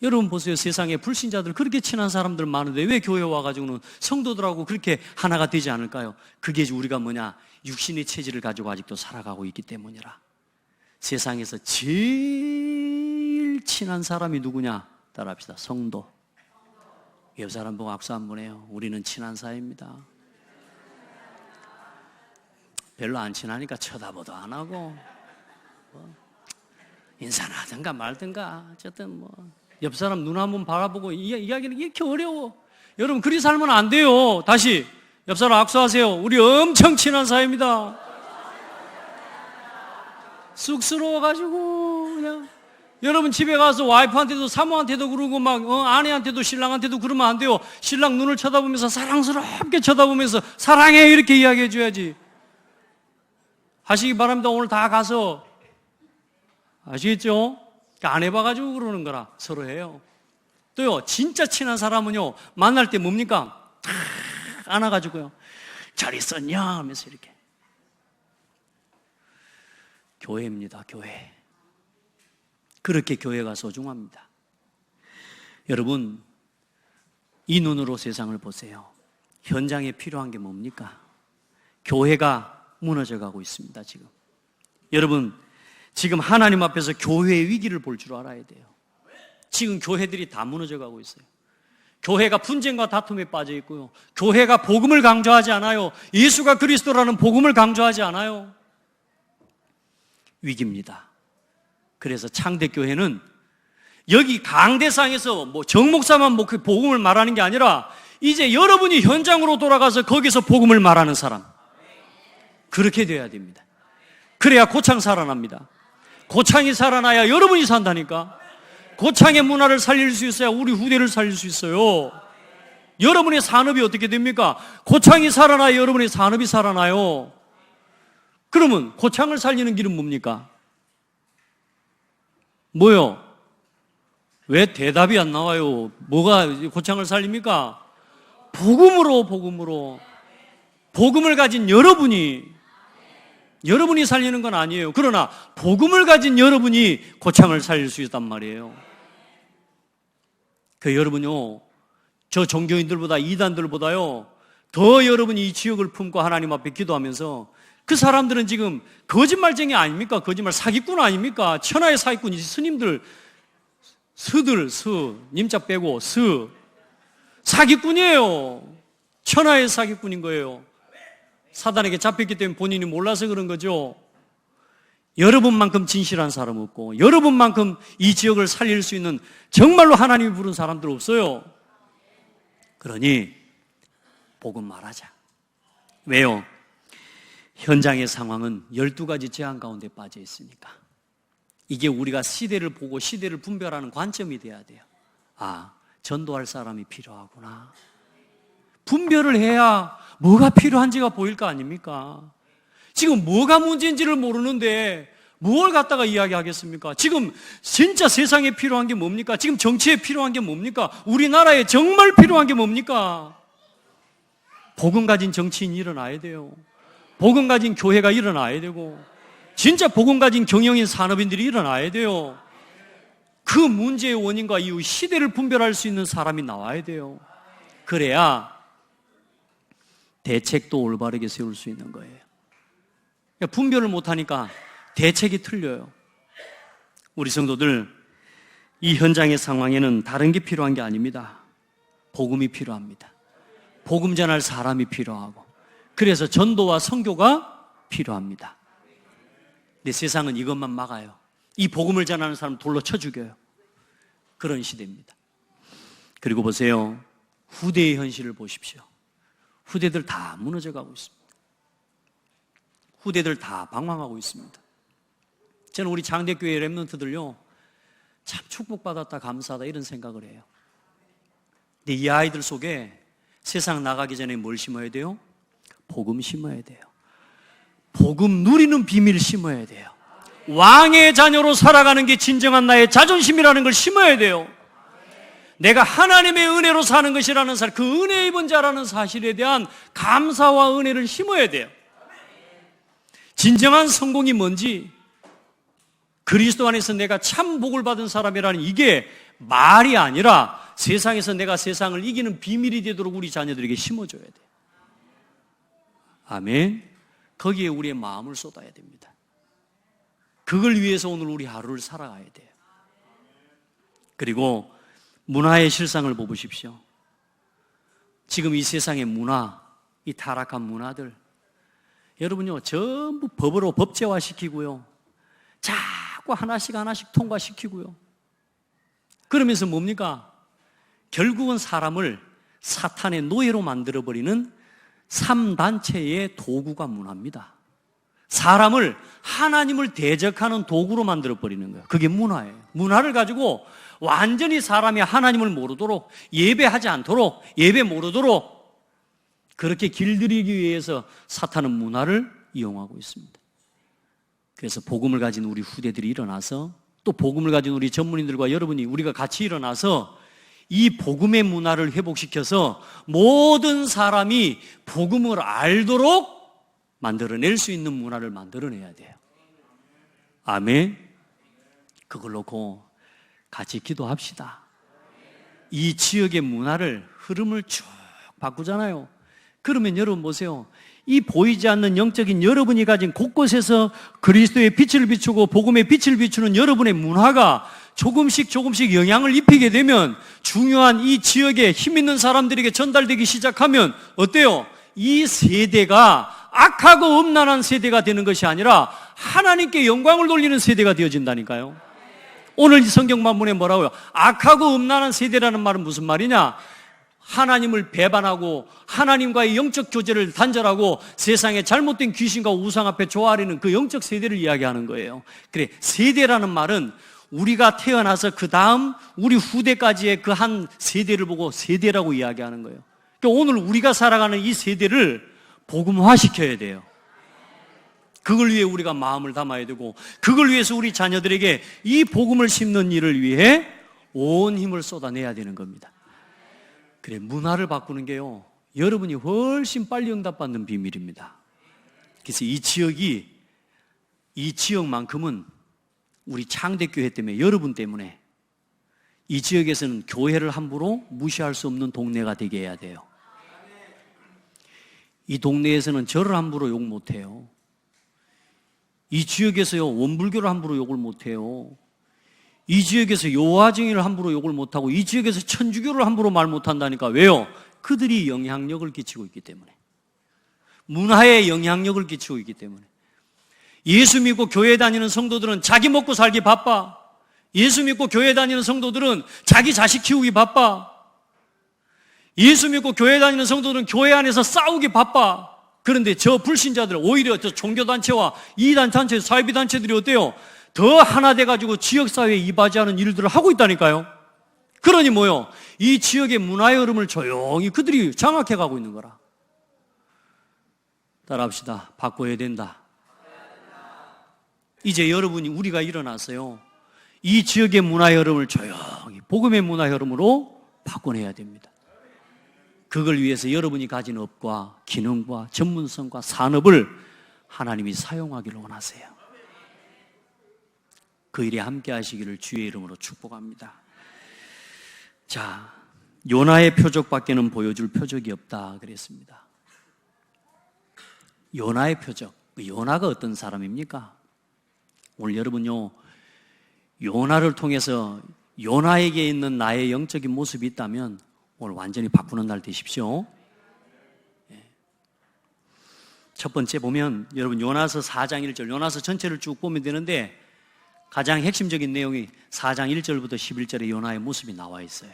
여러분 보세요. 세상에 불신자들 그렇게 친한 사람들 많은데 왜 교회 와가지고는 성도들하고 그렇게 하나가 되지 않을까요? 그게 우리가 뭐냐? 육신의 체질을 가지고 아직도 살아가고 있기 때문이라. 세상에서 제일 친한 사람이 누구냐? 따라합시다. 성도. 옆 사람 보고 악수 한번 해요. 우리는 친한 사이입니다. 별로 안 친하니까 쳐다보도 안 하고 인사나 하든가 말든가 어쨌든 옆 사람 눈 한번 바라보고 이야기는 이렇게 어려워. 여러분 그리 살면 안 돼요. 다시 옆 사람 악수하세요. 우리 엄청 친한 사이입니다. 쑥스러워가지고 그냥 여러분 집에 가서 와이프한테도 사모한테도 그러고 막 아내한테도 신랑한테도 그러면 안 돼요. 신랑 눈을 쳐다보면서 사랑스럽게 쳐다보면서 사랑해 이렇게 이야기해 줘야지. 하시기 바랍니다. 오늘 다 가서 아시겠죠? 안 해봐가지고 그러는 거라 서로 해요. 또요 진짜 친한 사람은요 만날 때 뭡니까? 탁 안아가지고요 잘 있었냐 하면서 이렇게. 교회입니다. 교회. 그렇게 교회가 소중합니다. 여러분 이 눈으로 세상을 보세요. 현장에 필요한 게 뭡니까? 교회가 무너져가고 있습니다. 지금 여러분 지금 하나님 앞에서 교회의 위기를 볼 줄 알아야 돼요. 지금 교회들이 다 무너져가고 있어요. 교회가 분쟁과 다툼에 빠져 있고요. 교회가 복음을 강조하지 않아요. 예수가 그리스도라는 복음을 강조하지 않아요. 위기입니다. 그래서 창대교회는 여기 강대상에서 정목사만 복음을 말하는 게 아니라 이제 여러분이 현장으로 돌아가서 거기서 복음을 말하는 사람, 그렇게 돼야 됩니다. 그래야 고창 살아납니다. 고창이 살아나야 여러분이 산다니까. 고창의 문화를 살릴 수 있어야 우리 후대를 살릴 수 있어요. 여러분의 산업이 어떻게 됩니까? 고창이 살아나야 여러분의 산업이 살아나요. 그러면 고창을 살리는 길은 뭡니까? 뭐요? 왜 대답이 안 나와요? 뭐가 고창을 살립니까? 복음으로, 복음으로. 복음을 가진 여러분이 살리는 건 아니에요. 그러나 복음을 가진 여러분이 고창을 살릴 수 있단 말이에요. 그 여러분요, 저 종교인들보다 이단들보다요 더 여러분이 이 지역을 품고 하나님 앞에 기도하면서 그 사람들은 지금 거짓말쟁이 아닙니까? 거짓말 사기꾼 아닙니까? 천하의 사기꾼 스님들 님자 빼고 사기꾼이에요. 천하의 사기꾼인 거예요. 사단에게 잡혔기 때문에 본인이 몰라서 그런 거죠. 여러분만큼 진실한 사람 없고 여러분만큼 이 지역을 살릴 수 있는 정말로 하나님이 부른 사람들 없어요. 그러니 복음 말하자. 왜요? 현장의 상황은 12가지 재앙 가운데 빠져 있으니까. 이게 우리가 시대를 보고 시대를 분별하는 관점이 돼야 돼요. 아, 전도할 사람이 필요하구나. 분별을 해야 뭐가 필요한지가 보일 거 아닙니까? 지금 뭐가 문제인지를 모르는데 뭘 갖다가 이야기하겠습니까? 지금 진짜 세상에 필요한 게 뭡니까? 지금 정치에 필요한 게 뭡니까? 우리나라에 정말 필요한 게 뭡니까? 복음 가진 정치인이 일어나야 돼요. 복음 가진 교회가 일어나야 되고 진짜 복음 가진 경영인 산업인들이 일어나야 돼요. 그 문제의 원인과 이유, 시대를 분별할 수 있는 사람이 나와야 돼요. 그래야 대책도 올바르게 세울 수 있는 거예요. 그러니까 분별을 못하니까 대책이 틀려요. 우리 성도들, 이 현장의 상황에는 다른 게 필요한 게 아닙니다. 복음이 필요합니다. 복음 전할 사람이 필요하고, 그래서 전도와 선교가 필요합니다. 근데 세상은 이것만 막아요. 이 복음을 전하는 사람 돌로 쳐 죽여요. 그런 시대입니다. 그리고 보세요. 후대의 현실을 보십시오. 후대들 다 무너져가고 있습니다. 후대들 다 방황하고 있습니다. 저는 우리 장대교회 랩런트들요, 참 축복받았다, 감사하다 이런 생각을 해요. 근데 이 아이들 속에 세상 나가기 전에 뭘 심어야 돼요? 복음 심어야 돼요. 복음 누리는 비밀 심어야 돼요. 왕의 자녀로 살아가는 게 진정한 나의 자존심이라는 걸 심어야 돼요. 내가 하나님의 은혜로 사는 것이라는 사실, 그 은혜 입은 자라는 사실에 대한 감사와 은혜를 심어야 돼요. 진정한 성공이 뭔지, 그리스도 안에서 내가 참 복을 받은 사람이라는 이게 말이 아니라 세상에서 내가 세상을 이기는 비밀이 되도록 우리 자녀들에게 심어줘야 돼요. 아멘. 거기에 우리의 마음을 쏟아야 됩니다. 그걸 위해서 오늘 우리 하루를 살아가야 돼요. 그리고 문화의 실상을 보십시오. 지금 이 세상의 문화, 이 타락한 문화들, 여러분요, 전부 법으로 법제화시키고요, 자꾸 하나씩 통과시키고요. 그러면서 뭡니까? 결국은 사람을 사탄의 노예로 만들어버리는 3단체의 도구가 문화입니다. 사람을 하나님을 대적하는 도구로 만들어버리는 거예요. 그게 문화예요. 문화를 가지고 완전히 사람이 하나님을 모르도록, 예배하지 않도록, 예배 모르도록 그렇게 길들이기 위해서 사탄은 문화를 이용하고 있습니다. 그래서 복음을 가진 우리 후대들이 일어나서, 또 복음을 가진 우리 전문인들과 여러분이 우리가 같이 일어나서 이 복음의 문화를 회복시켜서 모든 사람이 복음을 알도록 만들어낼 수 있는 문화를 만들어내야 돼요. 아멘. 그걸 놓고 같이 기도합시다. 이 지역의 문화를, 흐름을 쭉 바꾸잖아요. 그러면 여러분 보세요. 이 보이지 않는 영적인 여러분이 가진 곳곳에서 그리스도의 빛을 비추고 복음의 빛을 비추는 여러분의 문화가 조금씩 영향을 입히게 되면, 중요한 이 지역에 힘 있는 사람들에게 전달되기 시작하면 어때요? 이 세대가 악하고 음란한 세대가 되는 것이 아니라 하나님께 영광을 돌리는 세대가 되어진다니까요. 오늘 이 성경 본문에 뭐라고요? 악하고 음란한 세대라는 말은 무슨 말이냐? 하나님을 배반하고 하나님과의 영적 교제를 단절하고 세상의 잘못된 귀신과 우상 앞에 조아리는 그 영적 세대를 이야기하는 거예요. 그래, 세대라는 말은 우리가 태어나서 그 다음 우리 후대까지의 그 한 세대를 보고 세대라고 이야기하는 거예요. 그러니까 오늘 우리가 살아가는 이 세대를 복음화시켜야 돼요. 그걸 위해 우리가 마음을 담아야 되고, 그걸 위해서 우리 자녀들에게 이 복음을 심는 일을 위해 온 힘을 쏟아내야 되는 겁니다. 그래, 문화를 바꾸는 게요, 여러분이 훨씬 빨리 응답받는 비밀입니다. 그래서 이 지역만큼은 우리 창대교회 때문에, 여러분 때문에 이 지역에서는 교회를 함부로 무시할 수 없는 동네가 되게 해야 돼요. 이 동네에서는 저를 함부로 욕 못해요. 이 지역에서요, 원불교를 함부로 욕을 못해요. 이 지역에서 여호와증인을 함부로 욕을 못하고, 이 지역에서 천주교를 함부로 말 못한다니까. 왜요? 그들이 영향력을 끼치고 있기 때문에, 문화에 영향력을 끼치고 있기 때문에. 예수 믿고 교회 다니는 성도들은 자기 먹고 살기 바빠. 예수 믿고 교회 다니는 성도들은 자기 자식 키우기 바빠. 예수 믿고 교회 다니는 성도들은 교회 안에서 싸우기 바빠. 그런데 저 불신자들, 오히려 저 종교단체와 이단체, 사이비단체들이 어때요? 더 하나 돼가지고 지역사회에 이바지하는 일들을 하고 있다니까요. 그러니 뭐요? 이 지역의 문화의 흐름을 조용히 그들이 장악해 가고 있는 거라. 따라합시다. 바꿔야 된다. 이제 여러분이, 우리가 일어났어요. 이 지역의 문화의 흐름을 조용히 복음의 문화의 흐름으로 바꿔내야 됩니다. 그걸 위해서 여러분이 가진 업과 기능과 전문성과 산업을 하나님이 사용하기를 원하세요. 그 일에 함께 하시기를 주의 이름으로 축복합니다. 자, 요나의 표적밖에는 보여줄 표적이 없다 그랬습니다. 요나의 표적, 요나가 어떤 사람입니까? 오늘 여러분요, 요나를 통해서 요나에게 있는 나의 영적인 모습이 있다면 오늘 완전히 바꾸는 날 되십시오. 첫 번째 보면, 여러분 요나서 4장 1절, 요나서 전체를 쭉 보면 되는데 가장 핵심적인 내용이 4장 1절부터 11절에 요나의 모습이 나와 있어요.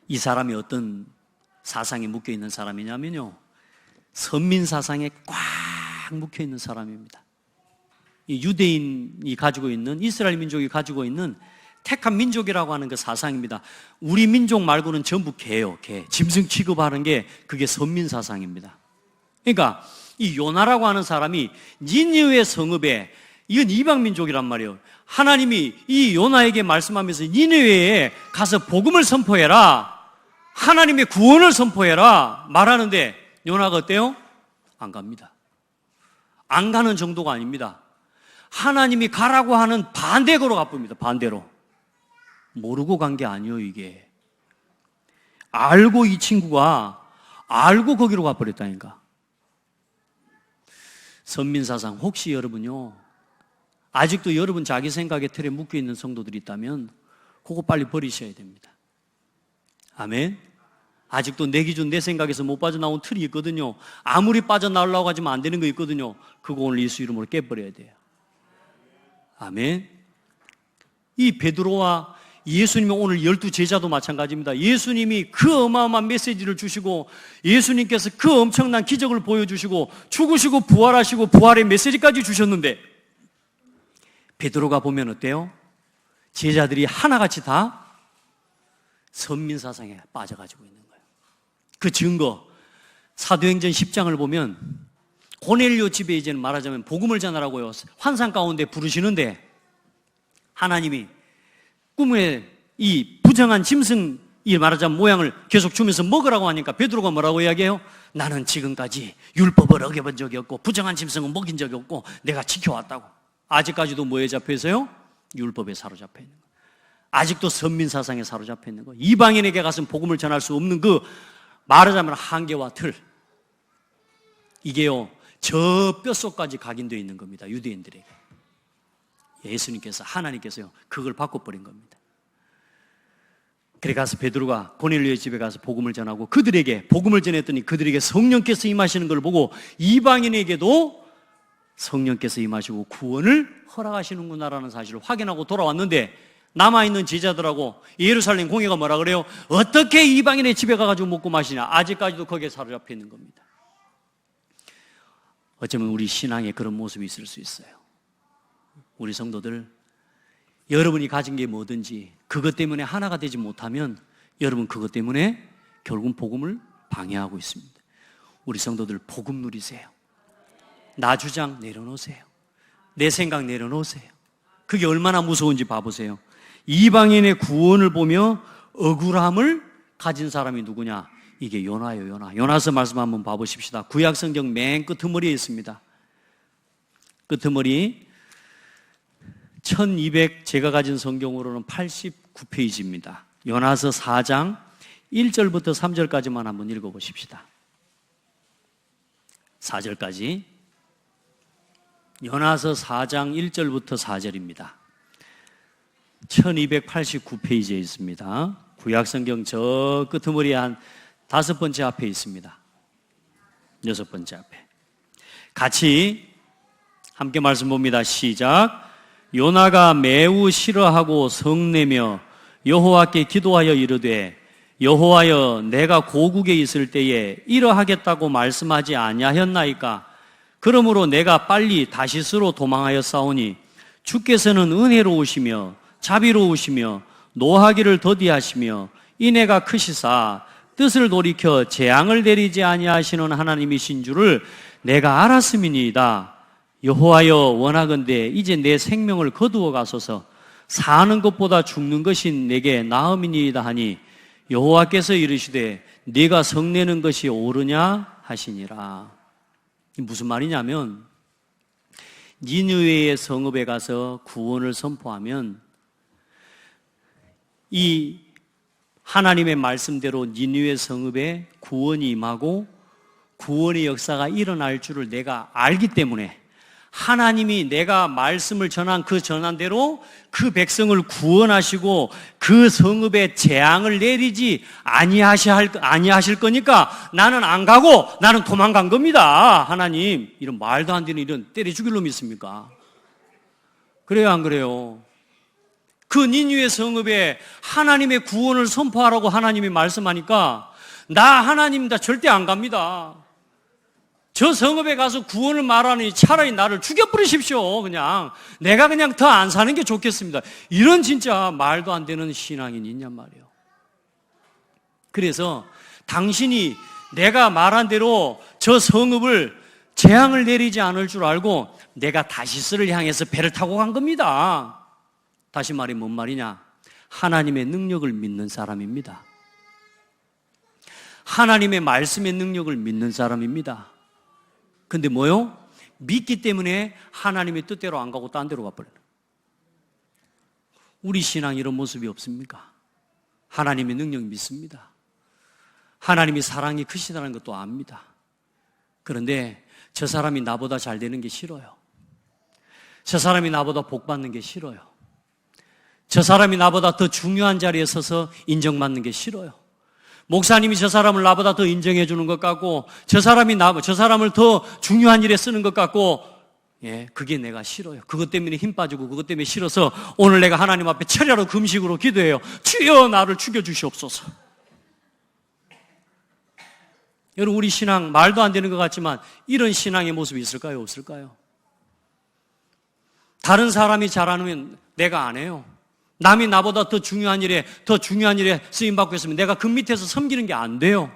이 사람이 어떤 사상에 묶여 있는 사람이냐면요, 선민 사상에 꽉 묶여 있는 사람입니다. 이 유대인이 가지고 있는, 이스라엘 민족이 가지고 있는 택한 민족이라고 하는 그 사상입니다. 우리 민족 말고는 전부 개예요, 개. 짐승 취급하는 게 그게 선민 사상입니다. 그러니까 이 요나라고 하는 사람이 니느웨 성읍에, 이건 이방 민족이란 말이에요. 하나님이 이 요나에게 말씀하면서 니느웨에 가서 복음을 선포해라, 하나님의 구원을 선포해라 말하는데 요나가 어때요? 안 갑니다. 안 가는 정도가 아닙니다. 하나님이 가라고 하는 반대로 가봅니다. 반대로. 모르고 간 게 아니에요, 이게. 알고 이 친구가 알고 거기로 가버렸다니까. 선민사상, 혹시 여러분요, 아직도 여러분 자기 생각의 틀에 묶여있는 성도들이 있다면 그거 빨리 버리셔야 됩니다. 아멘. 아직도 내 기준, 내 생각에서 못 빠져나온 틀이 있거든요. 아무리 빠져나오려고 하지만 안 되는 거 있거든요. 그거 오늘 예수 이름으로 깨버려야 돼요. 아멘. 이 베드로와 예수님의 오늘 12제자도 마찬가지입니다. 예수님이 그 어마어마한 메시지를 주시고, 예수님께서 그 엄청난 기적을 보여주시고, 죽으시고 부활하시고 부활의 메시지까지 주셨는데, 베드로가 보면 어때요? 제자들이 하나같이 다 선민사상에 빠져가지고 있는 거예요. 그 증거, 사도행전 10장을 보면 고넬료 집에 이제는 말하자면 복음을 전하라고요, 환상 가운데 부르시는데, 하나님이 꿈에 이 부정한 짐승, 이 말하자면 모양을 계속 주면서 먹으라고 하니까 베드로가 뭐라고 이야기해요? 나는 지금까지 율법을 어겨본 적이 없고 부정한 짐승은 먹인 적이 없고 내가 지켜왔다고. 아직까지도 뭐에 잡혀 있어요? 율법에 사로잡혀 있는 거예요. 아직도 선민사상에 사로잡혀 있는 거예요. 이방인에게 가서는 복음을 전할 수 없는 그 말하자면 한계와 틀, 이게요 저 뼛속까지 각인되어 있는 겁니다. 유대인들에게. 예수님께서, 하나님께서요 그걸 바꿔버린 겁니다. 그래 가서 베드로가 고넬료의 집에 가서 복음을 전하고 그들에게 복음을 전했더니 그들에게 성령께서 임하시는 걸 보고 이방인에게도 성령께서 임하시고 구원을 허락하시는구나라는 사실을 확인하고 돌아왔는데, 남아있는 제자들하고 예루살렘 공회가 뭐라 그래요? 어떻게 이방인의 집에 가가지고 먹고 마시냐? 아직까지도 거기에 사로잡혀 있는 겁니다. 어쩌면 우리 신앙에 그런 모습이 있을 수 있어요. 우리 성도들, 여러분이 가진 게 뭐든지 그것 때문에 하나가 되지 못하면 여러분 그것 때문에 결국은 복음을 방해하고 있습니다. 우리 성도들 복음 누리세요. 나 주장 내려놓으세요. 내 생각 내려놓으세요. 그게 얼마나 무서운지 봐보세요. 이방인의 구원을 보며 억울함을 가진 사람이 누구냐? 이게 요나예요, 요나. 요나서 말씀 한번 봐보십시다. 구약성경 맨 끄트머리에 있습니다. 끄트머리 1200, 제가 가진 성경으로는 89페이지입니다. 요나서 4장 1절부터 3절까지만 한번 읽어보십시다. 4절까지. 요나서 4장 1절부터 4절입니다. 1289페이지에 있습니다. 구약성경 저 끄트머리 한 5번째 앞에 있습니다. 6번째 앞에. 같이 함께 말씀 봅니다. 시작. 요나가 매우 싫어하고 성내며 여호와께 기도하여 이르되, 여호와여, 내가 고국에 있을 때에 이러하겠다고 말씀하지 아니하였나이까? 그러므로 내가 빨리 다시스로 도망하였사오니 주께서는 은혜로우시며 자비로우시며 노하기를 더디하시며 인애가 크시사 뜻을 돌이켜 재앙을 내리지 아니하시는 하나님이신 줄을 내가 알았음이니이다. 여호와여, 원하건대 이제 내 생명을 거두어 가소서. 사는 것보다 죽는 것이 내게 나음이니이다 하니 여호와께서 이르시되 네가 성내는 것이 옳으냐 하시니라. 무슨 말이냐면, 니느웨의 성읍에 가서 구원을 선포하면 이 하나님의 말씀대로 니느웨 성읍에 구원이 임하고 구원의 역사가 일어날 줄을 내가 알기 때문에, 하나님이 내가 말씀을 전한 그 전한대로 그 백성을 구원하시고 그 성읍에 재앙을 내리지 아니하실 거니까 나는 안 가고 나는 도망간 겁니다. 하나님, 이런 말도 안 되는 일은 때려 죽일 놈이 있습니까? 그래요, 안 그래요? 그 니느웨 성읍에 하나님의 구원을 선포하라고 하나님이 말씀하니까 나 하나님 다 절대 안 갑니다. 저 성읍에 가서 구원을 말하니 차라리 나를 죽여버리십시오. 내가 그냥 더 안 사는 게 좋겠습니다. 이런 진짜 말도 안 되는 신앙인이 있냔 말이에요. 그래서 당신이 내가 말한 대로 저 성읍을 재앙을 내리지 않을 줄 알고 내가 다시스를 향해서 배를 타고 간 겁니다. 다시 말이 뭔 말이냐? 하나님의 능력을 믿는 사람입니다. 하나님의 말씀의 능력을 믿는 사람입니다. 근데 뭐요? 믿기 때문에 하나님의 뜻대로 안 가고 딴 데로 가버려요. 우리 신앙 이런 모습이 없습니까? 하나님의 능력 믿습니다. 하나님이 사랑이 크시다는 것도 압니다. 그런데 저 사람이 나보다 잘 되는 게 싫어요. 저 사람이 나보다 복 받는 게 싫어요. 저 사람이 나보다 더 중요한 자리에 서서 인정받는 게 싫어요. 목사님이 저 사람을 나보다 더 인정해 주는 것 같고, 저 사람을 더 중요한 일에 쓰는 것 같고, 그게 내가 싫어요. 그것 때문에 힘 빠지고 그것 때문에 싫어서 오늘 내가 하나님 앞에 철야로 금식으로 기도해요. 주여 나를 죽여주시옵소서. 여러분, 우리 신앙 말도 안 되는 것 같지만 이런 신앙의 모습이 있을까요? 없을까요? 다른 사람이 잘하면 내가 안 해요. 남이 나보다 더 중요한 일에 쓰임받고 있으면 내가 그 밑에서 섬기는 게 안 돼요.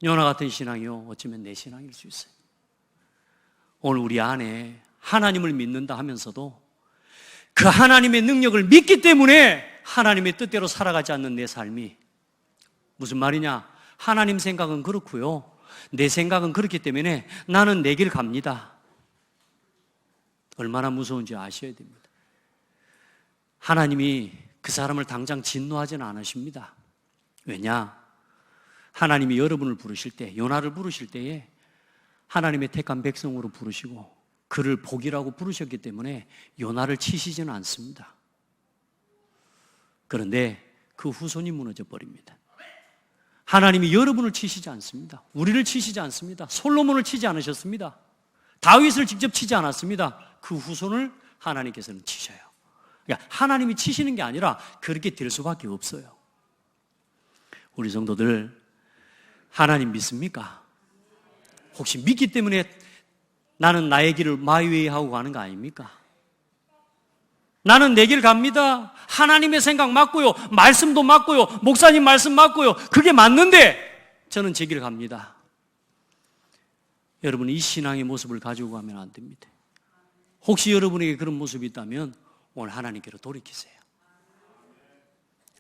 요나 같은 신앙이요, 어쩌면 내 신앙일 수 있어요. 오늘 우리 안에 하나님을 믿는다 하면서도 그 하나님의 능력을 믿기 때문에 하나님의 뜻대로 살아가지 않는 내 삶이, 무슨 말이냐? 하나님 생각은 그렇고요, 내 생각은 그렇기 때문에 나는 내 길 갑니다. 얼마나 무서운지 아셔야 됩니다. 하나님이 그 사람을 당장 진노하지는 않으십니다. 왜냐? 하나님이 여러분을 부르실 때, 요나를 부르실 때에 하나님의 택한 백성으로 부르시고 그를 복이라고 부르셨기 때문에 요나를 치시지는 않습니다. 그런데 그 후손이 무너져 버립니다. 하나님이 여러분을 치시지 않습니다. 우리를 치시지 않습니다. 솔로몬을 치지 않으셨습니다. 다윗을 직접 치지 않았습니다. 그 후손을 하나님께서는 치셔요. 그러니까 하나님이 치시는 게 아니라 그렇게 될 수밖에 없어요. 우리 성도들, 하나님 믿습니까? 혹시 믿기 때문에 나는 나의 길을 마이웨이 하고 가는 거 아닙니까? 나는 내 길 갑니다. 하나님의 생각 맞고요, 말씀도 맞고요, 목사님 말씀 맞고요, 그게 맞는데 저는 제 길 갑니다. 여러분, 이 신앙의 모습을 가지고 가면 안 됩니다. 혹시 여러분에게 그런 모습이 있다면 오늘 하나님께로 돌이키세요.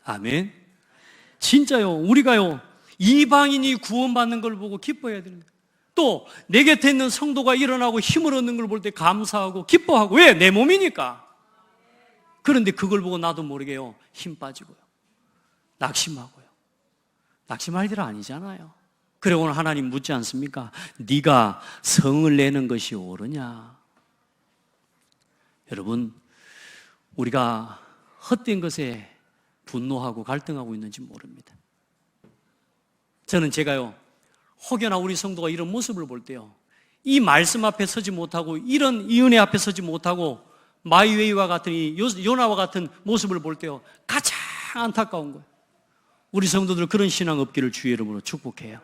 아멘. 진짜요, 우리가요, 이방인이 구원받는 걸 보고 기뻐해야 되는 거예요. 또 내 곁에 있는 성도가 일어나고 힘을 얻는 걸 볼 때 감사하고 기뻐하고. 왜? 내 몸이니까. 그런데 그걸 보고 나도 모르게요, 힘 빠지고요, 낙심하고요. 낙심할 일 아니잖아요. 그래, 오늘 하나님 묻지 않습니까? 네가 성을 내는 것이 옳으냐? 여러분, 우리가 헛된 것에 분노하고 갈등하고 있는지 모릅니다. 저는 제가요, 혹여나 우리 성도가 이런 모습을 볼 때요, 이 말씀 앞에 서지 못하고 이런 이 은혜 앞에 서지 못하고 마이웨이와 같은 이 요나와 같은 모습을 볼 때요, 가장 안타까운 거예요. 우리 성도들 그런 신앙 없기를 주의 이름으로 축복해요.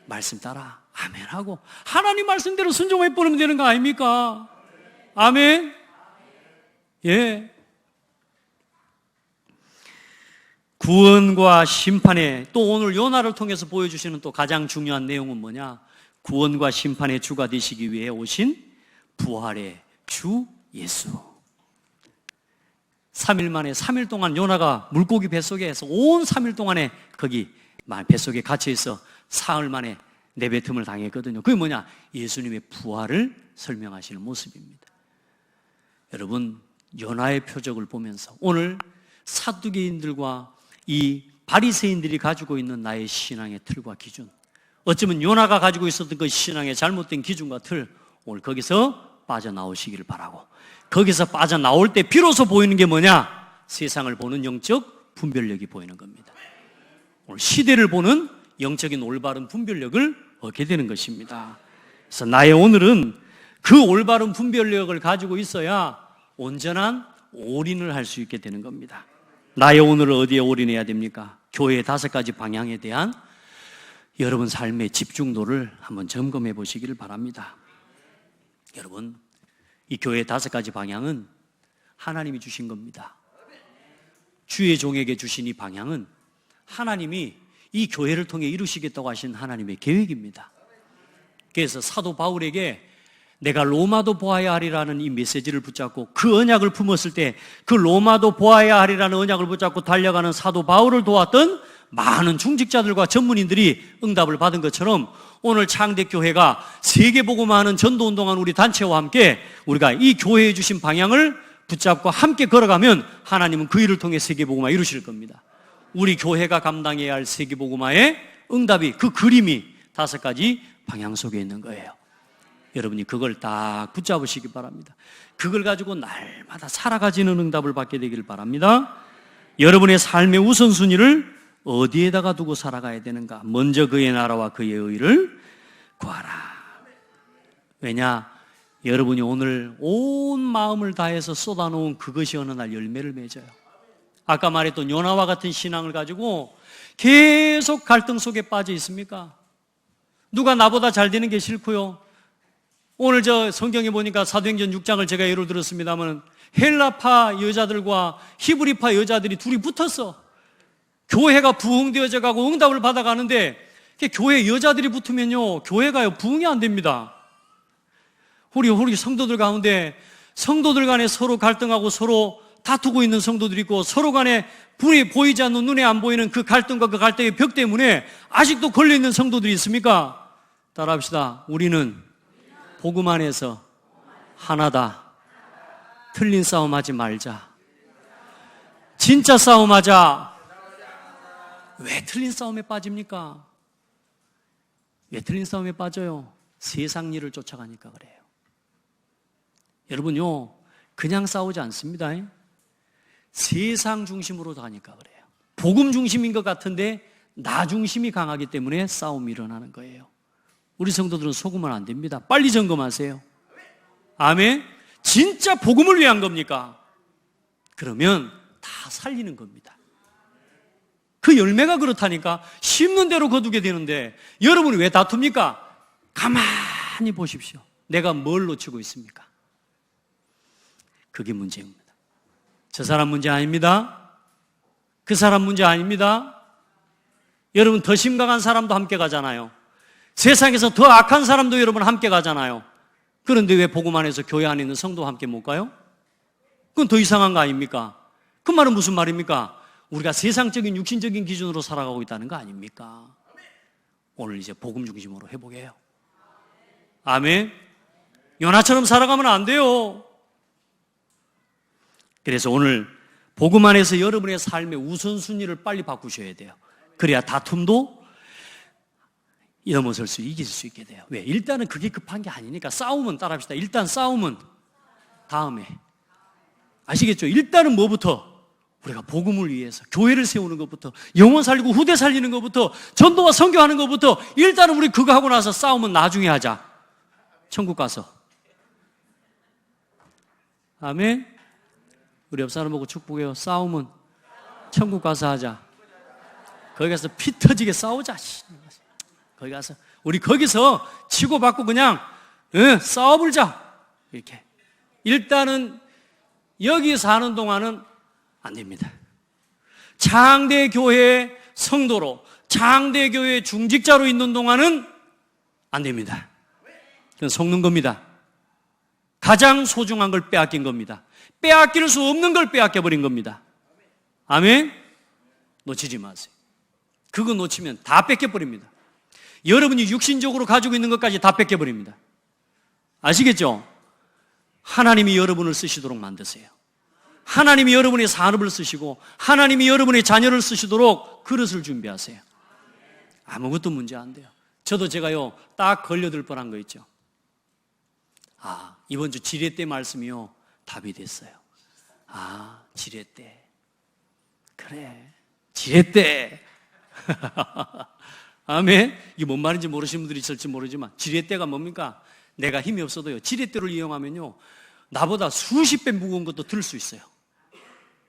말씀 따라 아멘하고 하나님 말씀대로 순종해 버리면 되는 거 아닙니까? 아멘. 예. 구원과 심판의, 또 오늘 요나를 통해서 보여주시는 또 가장 중요한 내용은 뭐냐? 구원과 심판의 주가 되시기 위해 오신 부활의 주 예수. 3일 만에, 3일 동안 요나가 물고기 뱃속에서 온 3일 동안에 거기 뱃속에 갇혀있어 사흘 만에 내뱉음을 당했거든요. 그게 뭐냐? 예수님의 부활을 설명하시는 모습입니다. 여러분, 요나의 표적을 보면서 오늘 사두개인들과 이 바리새인들이 가지고 있는 나의 신앙의 틀과 기준, 어쩌면 요나가 가지고 있었던 그 신앙의 잘못된 기준과 틀, 오늘 거기서 빠져나오시기를 바라고, 거기서 빠져나올 때 비로소 보이는 게 뭐냐? 세상을 보는 영적 분별력이 보이는 겁니다. 오늘 시대를 보는 영적인 올바른 분별력을 얻게 되는 것입니다. 그래서 나의 오늘은 그 올바른 분별력을 가지고 있어야 온전한 올인을 할 수 있게 되는 겁니다. 나의 오늘을 어디에 올인해야 됩니까? 교회의 5가지 방향에 대한 여러분 삶의 집중도를 한번 점검해 보시기를 바랍니다. 여러분, 이 교회의 5가지 방향은 하나님이 주신 겁니다. 주의 종에게 주신 이 방향은 하나님이 이 교회를 통해 이루시겠다고 하신 하나님의 계획입니다. 그래서 사도 바울에게 내가 로마도 보아야 하리라는 이 메시지를 붙잡고 그 언약을 품었을 때 그 로마도 보아야 하리라는 언약을 붙잡고 달려가는 사도 바울을 도왔던 많은 중직자들과 전문인들이 응답을 받은 것처럼 오늘 창대교회가 세계복음화하는 전도운동하는 우리 단체와 함께 우리가 이 교회에 주신 방향을 붙잡고 함께 걸어가면 하나님은 그 일을 통해 세계복음화 이루실 겁니다. 우리 교회가 감당해야 할 세계복음화의 응답이, 그 그림이 5가지 방향 속에 있는 거예요. 여러분이 그걸 딱 붙잡으시기 바랍니다. 그걸 가지고 날마다 살아가지는 응답을 받게 되길 바랍니다. 여러분의 삶의 우선순위를 어디에다가 두고 살아가야 되는가? 먼저 그의 나라와 그의 의를 구하라. 왜냐? 여러분이 오늘 온 마음을 다해서 쏟아놓은 그것이 어느 날 열매를 맺어요. 아까 말했던 요나와 같은 신앙을 가지고 계속 갈등 속에 빠져 있습니까? 누가 나보다 잘 되는 게 싫고요. 오늘 저 성경에 보니까 사도행전 6장을 제가 예로 들었습니다만 헬라파 여자들과 히브리파 여자들이 둘이 붙었어. 교회가 부흥되어져 가고 응답을 받아가는데 교회 여자들이 붙으면요, 교회가요 부흥이 안 됩니다. 우리 성도들 가운데 성도들 간에 서로 갈등하고 서로 다투고 있는 성도들이 있고 서로 간에 불이 보이지 않는, 눈에 안 보이는 그 갈등과 그 갈등의 벽 때문에 아직도 걸려있는 성도들이 있습니까? 따라합시다. 우리는 복음 안에서 하나다. 틀린 싸움하지 말자. 진짜 싸움하자. 왜 틀린 싸움에 빠집니까? 왜 틀린 싸움에 빠져요? 세상 일을 쫓아가니까 그래요. 여러분요, 그냥 싸우지 않습니다. 세상 중심으로 가니까 그래요. 복음 중심인 것 같은데 나 중심이 강하기 때문에 싸움이 일어나는 거예요. 우리 성도들은 속으면 안 됩니다. 빨리 점검하세요. 아멘. 진짜 복음을 위한 겁니까? 그러면 다 살리는 겁니다. 그 열매가 그렇다니까. 심는 대로 거두게 되는데 여러분이 왜 다툽니까? 가만히 보십시오. 내가 뭘 놓치고 있습니까? 그게 문제입니다. 저 사람 문제 아닙니다. 그 사람 문제 아닙니다. 여러분, 더 심각한 사람도 함께 가잖아요. 세상에서 더 악한 사람도 여러분 함께 가잖아요. 그런데 왜 복음 안에서 교회 안에 있는 성도 함께 못 가요? 그건 더 이상한 거 아닙니까? 그 말은 무슨 말입니까? 우리가 세상적인 육신적인 기준으로 살아가고 있다는 거 아닙니까? 오늘 이제 복음 중심으로 회복해요. 아멘. 요나처럼 살아가면 안 돼요. 그래서 오늘 복음 안에서 여러분의 삶의 우선순위를 빨리 바꾸셔야 돼요. 그래야 다툼도 넘어설 수, 이길 수 있게 돼요. 왜? 일단은 그게 급한 게 아니니까. 싸움은, 따라합시다. 일단 싸움은 다음에. 아시겠죠? 일단은 뭐부터? 우리가 복음을 위해서 교회를 세우는 것부터, 영혼 살리고 후대 살리는 것부터, 전도와 선교하는 것부터, 일단은 우리 그거 하고 나서 싸움은 나중에 하자. 천국 가서. 아멘. 우리 옆 사람 보고 축복해요. 싸움은 천국 가서 하자. 거기 가서 피 터지게 싸우자. 거기 가서 우리 거기서 치고받고 그냥 싸워불자. 이렇게. 일단은 여기 사는 동안은 안 됩니다. 장대교회 성도로, 장대교회 중직자로 있는 동안은 안 됩니다. 그건 속는 겁니다. 가장 소중한 걸 빼앗긴 겁니다. 빼앗길 수 없는 걸 빼앗겨버린 겁니다. 아멘? 놓치지 마세요. 그거 놓치면 다 뺏겨버립니다. 여러분이 육신적으로 가지고 있는 것까지 다 뺏겨버립니다. 아시겠죠? 하나님이 여러분을 쓰시도록 만드세요. 하나님이 여러분의 산업을 쓰시고 하나님이 여러분의 자녀를 쓰시도록 그릇을 준비하세요. 아무것도 문제 안 돼요. 저도 제가요 딱 걸려들 뻔한 거 있죠. 이번 주 지뢰 때 말씀이요 답이 됐어요. 지뢰 때. 그래, 지뢰 때. 아멘. 이게 뭔 말인지 모르시는 분들이 있을지 모르지만 지뢰 때가 뭡니까? 내가 힘이 없어도요 지뢰 때를 이용하면요 나보다 수십 배 무거운 것도 들 수 있어요.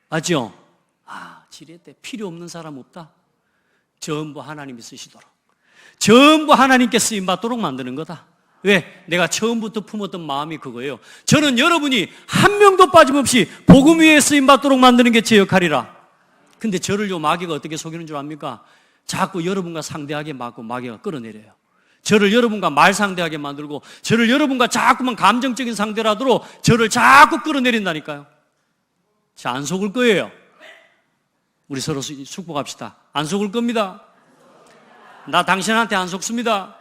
맞죠? 지뢰 때 필요 없는 사람 없다. 전부 하나님이 쓰시도록, 전부 하나님께 쓰임받도록 만드는 거다. 왜? 내가 처음부터 품었던 마음이 그거예요. 저는 여러분이 한 명도 빠짐없이 복음 위에 쓰임받도록 만드는 게 제 역할이라. 근데 저를요 마귀가 어떻게 속이는 줄 압니까? 자꾸 여러분과 상대하게 막고 마귀가 끌어내려요. 저를 여러분과 말상대하게 만들고 저를 여러분과 자꾸만 감정적인 상대를 하도록 저를 자꾸 끌어내린다니까요. 자, 안 속을 거예요. 우리 서로 축복합시다. 안 속을 겁니다. 나 당신한테 안 속습니다.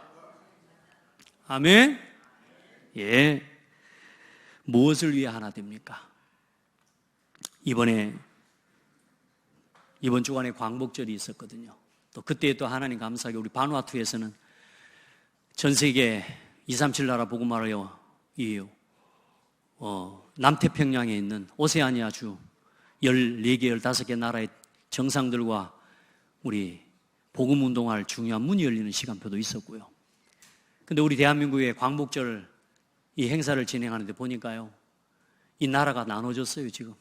아멘. 예. 무엇을 위해 하나 됩니까? 이번 주간에 광복절이 있었거든요. 또 그때 또 하나님 감사하게 우리 바누아투에서는 전 세계 237 나라 복음화를 남태평양에 있는 오세아니아주 14개, 15개 나라의 정상들과 우리 복음운동할 중요한 문이 열리는 시간표도 있었고요. 근데 우리 대한민국의 광복절 이 행사를 진행하는데 보니까요, 이 나라가 나눠졌어요. 지금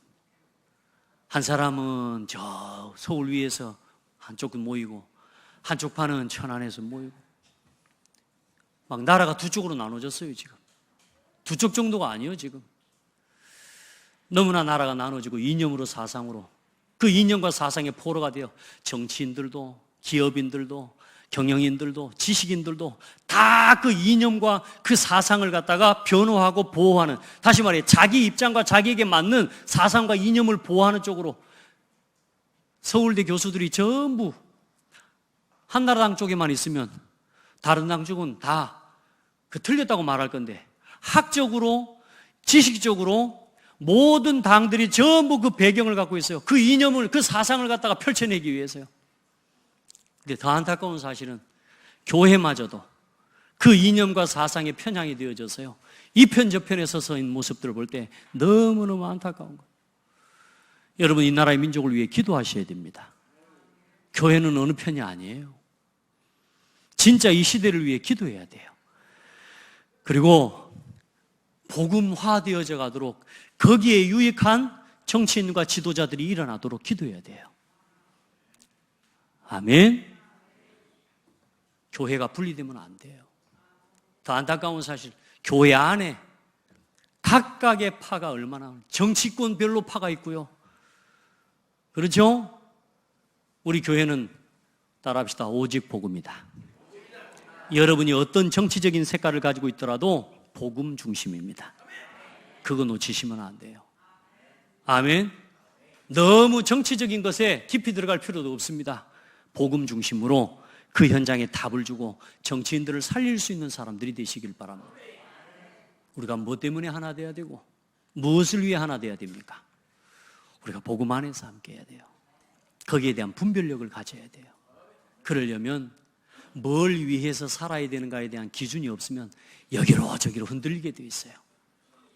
한 사람은 저 서울 위에서 한쪽은 모이고 한쪽 판은 천안에서 모이고 막 나라가 두 쪽으로 나눠졌어요. 지금 두 쪽 정도가 아니에요. 지금 너무나 나라가 나눠지고 이념으로 사상으로 그 이념과 사상의 포로가 되어 정치인들도 기업인들도 경영인들도 지식인들도 다 그 이념과 그 사상을 갖다가 변호하고 보호하는, 다시 말해 자기 입장과 자기에게 맞는 사상과 이념을 보호하는 쪽으로 서울대 교수들이 전부 한나라당 쪽에만 있으면 다른 당 쪽은 다 그 틀렸다고 말할 건데, 학적으로 지식적으로 모든 당들이 전부 그 배경을 갖고 있어요. 그 이념을, 그 사상을 갖다가 펼쳐내기 위해서요. 근데 더 안타까운 사실은 교회마저도 그 이념과 사상에 편향이 되어져서요, 이 편 저편에 서서 있는 모습들을 볼 때 너무너무 안타까운 거예요. 여러분, 이 나라의 민족을 위해 기도하셔야 됩니다. 교회는 어느 편이 아니에요. 진짜 이 시대를 위해 기도해야 돼요. 그리고 복음화되어져 가도록 거기에 유익한 정치인과 지도자들이 일어나도록 기도해야 돼요. 아멘. 교회가 분리되면 안 돼요. 더 안타까운 사실, 교회 안에 각각의 파가 얼마나, 정치권별로 파가 있고요. 그렇죠? 우리 교회는 따라합시다. 오직 복음이다. 여러분이 어떤 정치적인 색깔을 가지고 있더라도 복음 중심입니다. 그거 놓치시면 안 돼요. 아멘. 너무 정치적인 것에 깊이 들어갈 필요도 없습니다. 복음 중심으로 그 현장에 답을 주고 정치인들을 살릴 수 있는 사람들이 되시길 바랍니다. 우리가 뭐 때문에 하나 돼야 되고 무엇을 위해 하나 돼야 됩니까? 우리가 복음 안에서 함께 해야 돼요. 거기에 대한 분별력을 가져야 돼요. 그러려면 뭘 위해서 살아야 되는가에 대한 기준이 없으면 여기로 저기로 흔들리게 되어 있어요.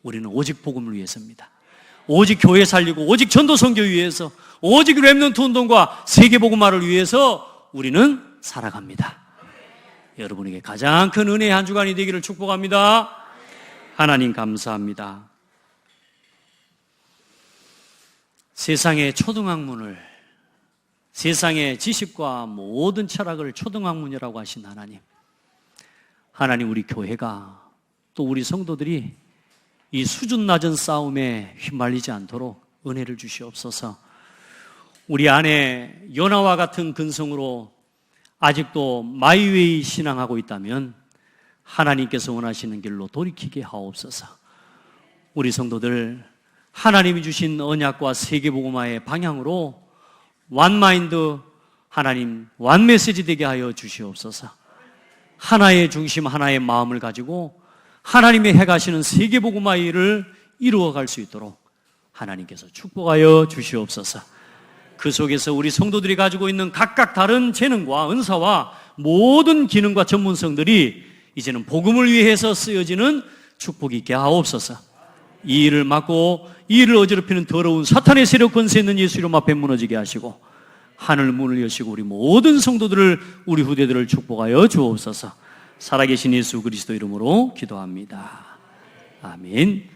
우리는 오직 복음을 위해서입니다. 오직 교회 살리고 오직 전도 선교 위해서, 오직 렘넌트 운동과 세계 복음화를 위해서 우리는 살아갑니다. 여러분에게 가장 큰 은혜의 한 주간이 되기를 축복합니다. 하나님 감사합니다. 세상의 초등학문을, 세상의 지식과 모든 철학을 초등학문이라고 하신 하나님, 하나님, 우리 교회가 또 우리 성도들이 이 수준 낮은 싸움에 휘말리지 않도록 은혜를 주시옵소서. 우리 안에 요나와 같은 근성으로 아직도 마이웨이 신앙하고 있다면 하나님께서 원하시는 길로 돌이키게 하옵소서. 우리 성도들 하나님이 주신 언약과 세계복음화의 방향으로 원마인드, 하나님 원메시지 되게 하여 주시옵소서. 하나의 중심, 하나의 마음을 가지고 하나님의 행하시는 세계복음화의 일을 이루어갈 수 있도록 하나님께서 축복하여 주시옵소서. 그 속에서 우리 성도들이 가지고 있는 각각 다른 재능과 은사와 모든 기능과 전문성들이 이제는 복음을 위해서 쓰여지는 축복이 있게 하옵소서. 이 일을 막고 이 일을 어지럽히는 더러운 사탄의 세력 권세 있는 예수 이름 앞에 무너지게 하시고 하늘 문을 여시고 우리 모든 성도들을, 우리 후대들을 축복하여 주옵소서. 살아계신 예수 그리스도 이름으로 기도합니다. 아멘.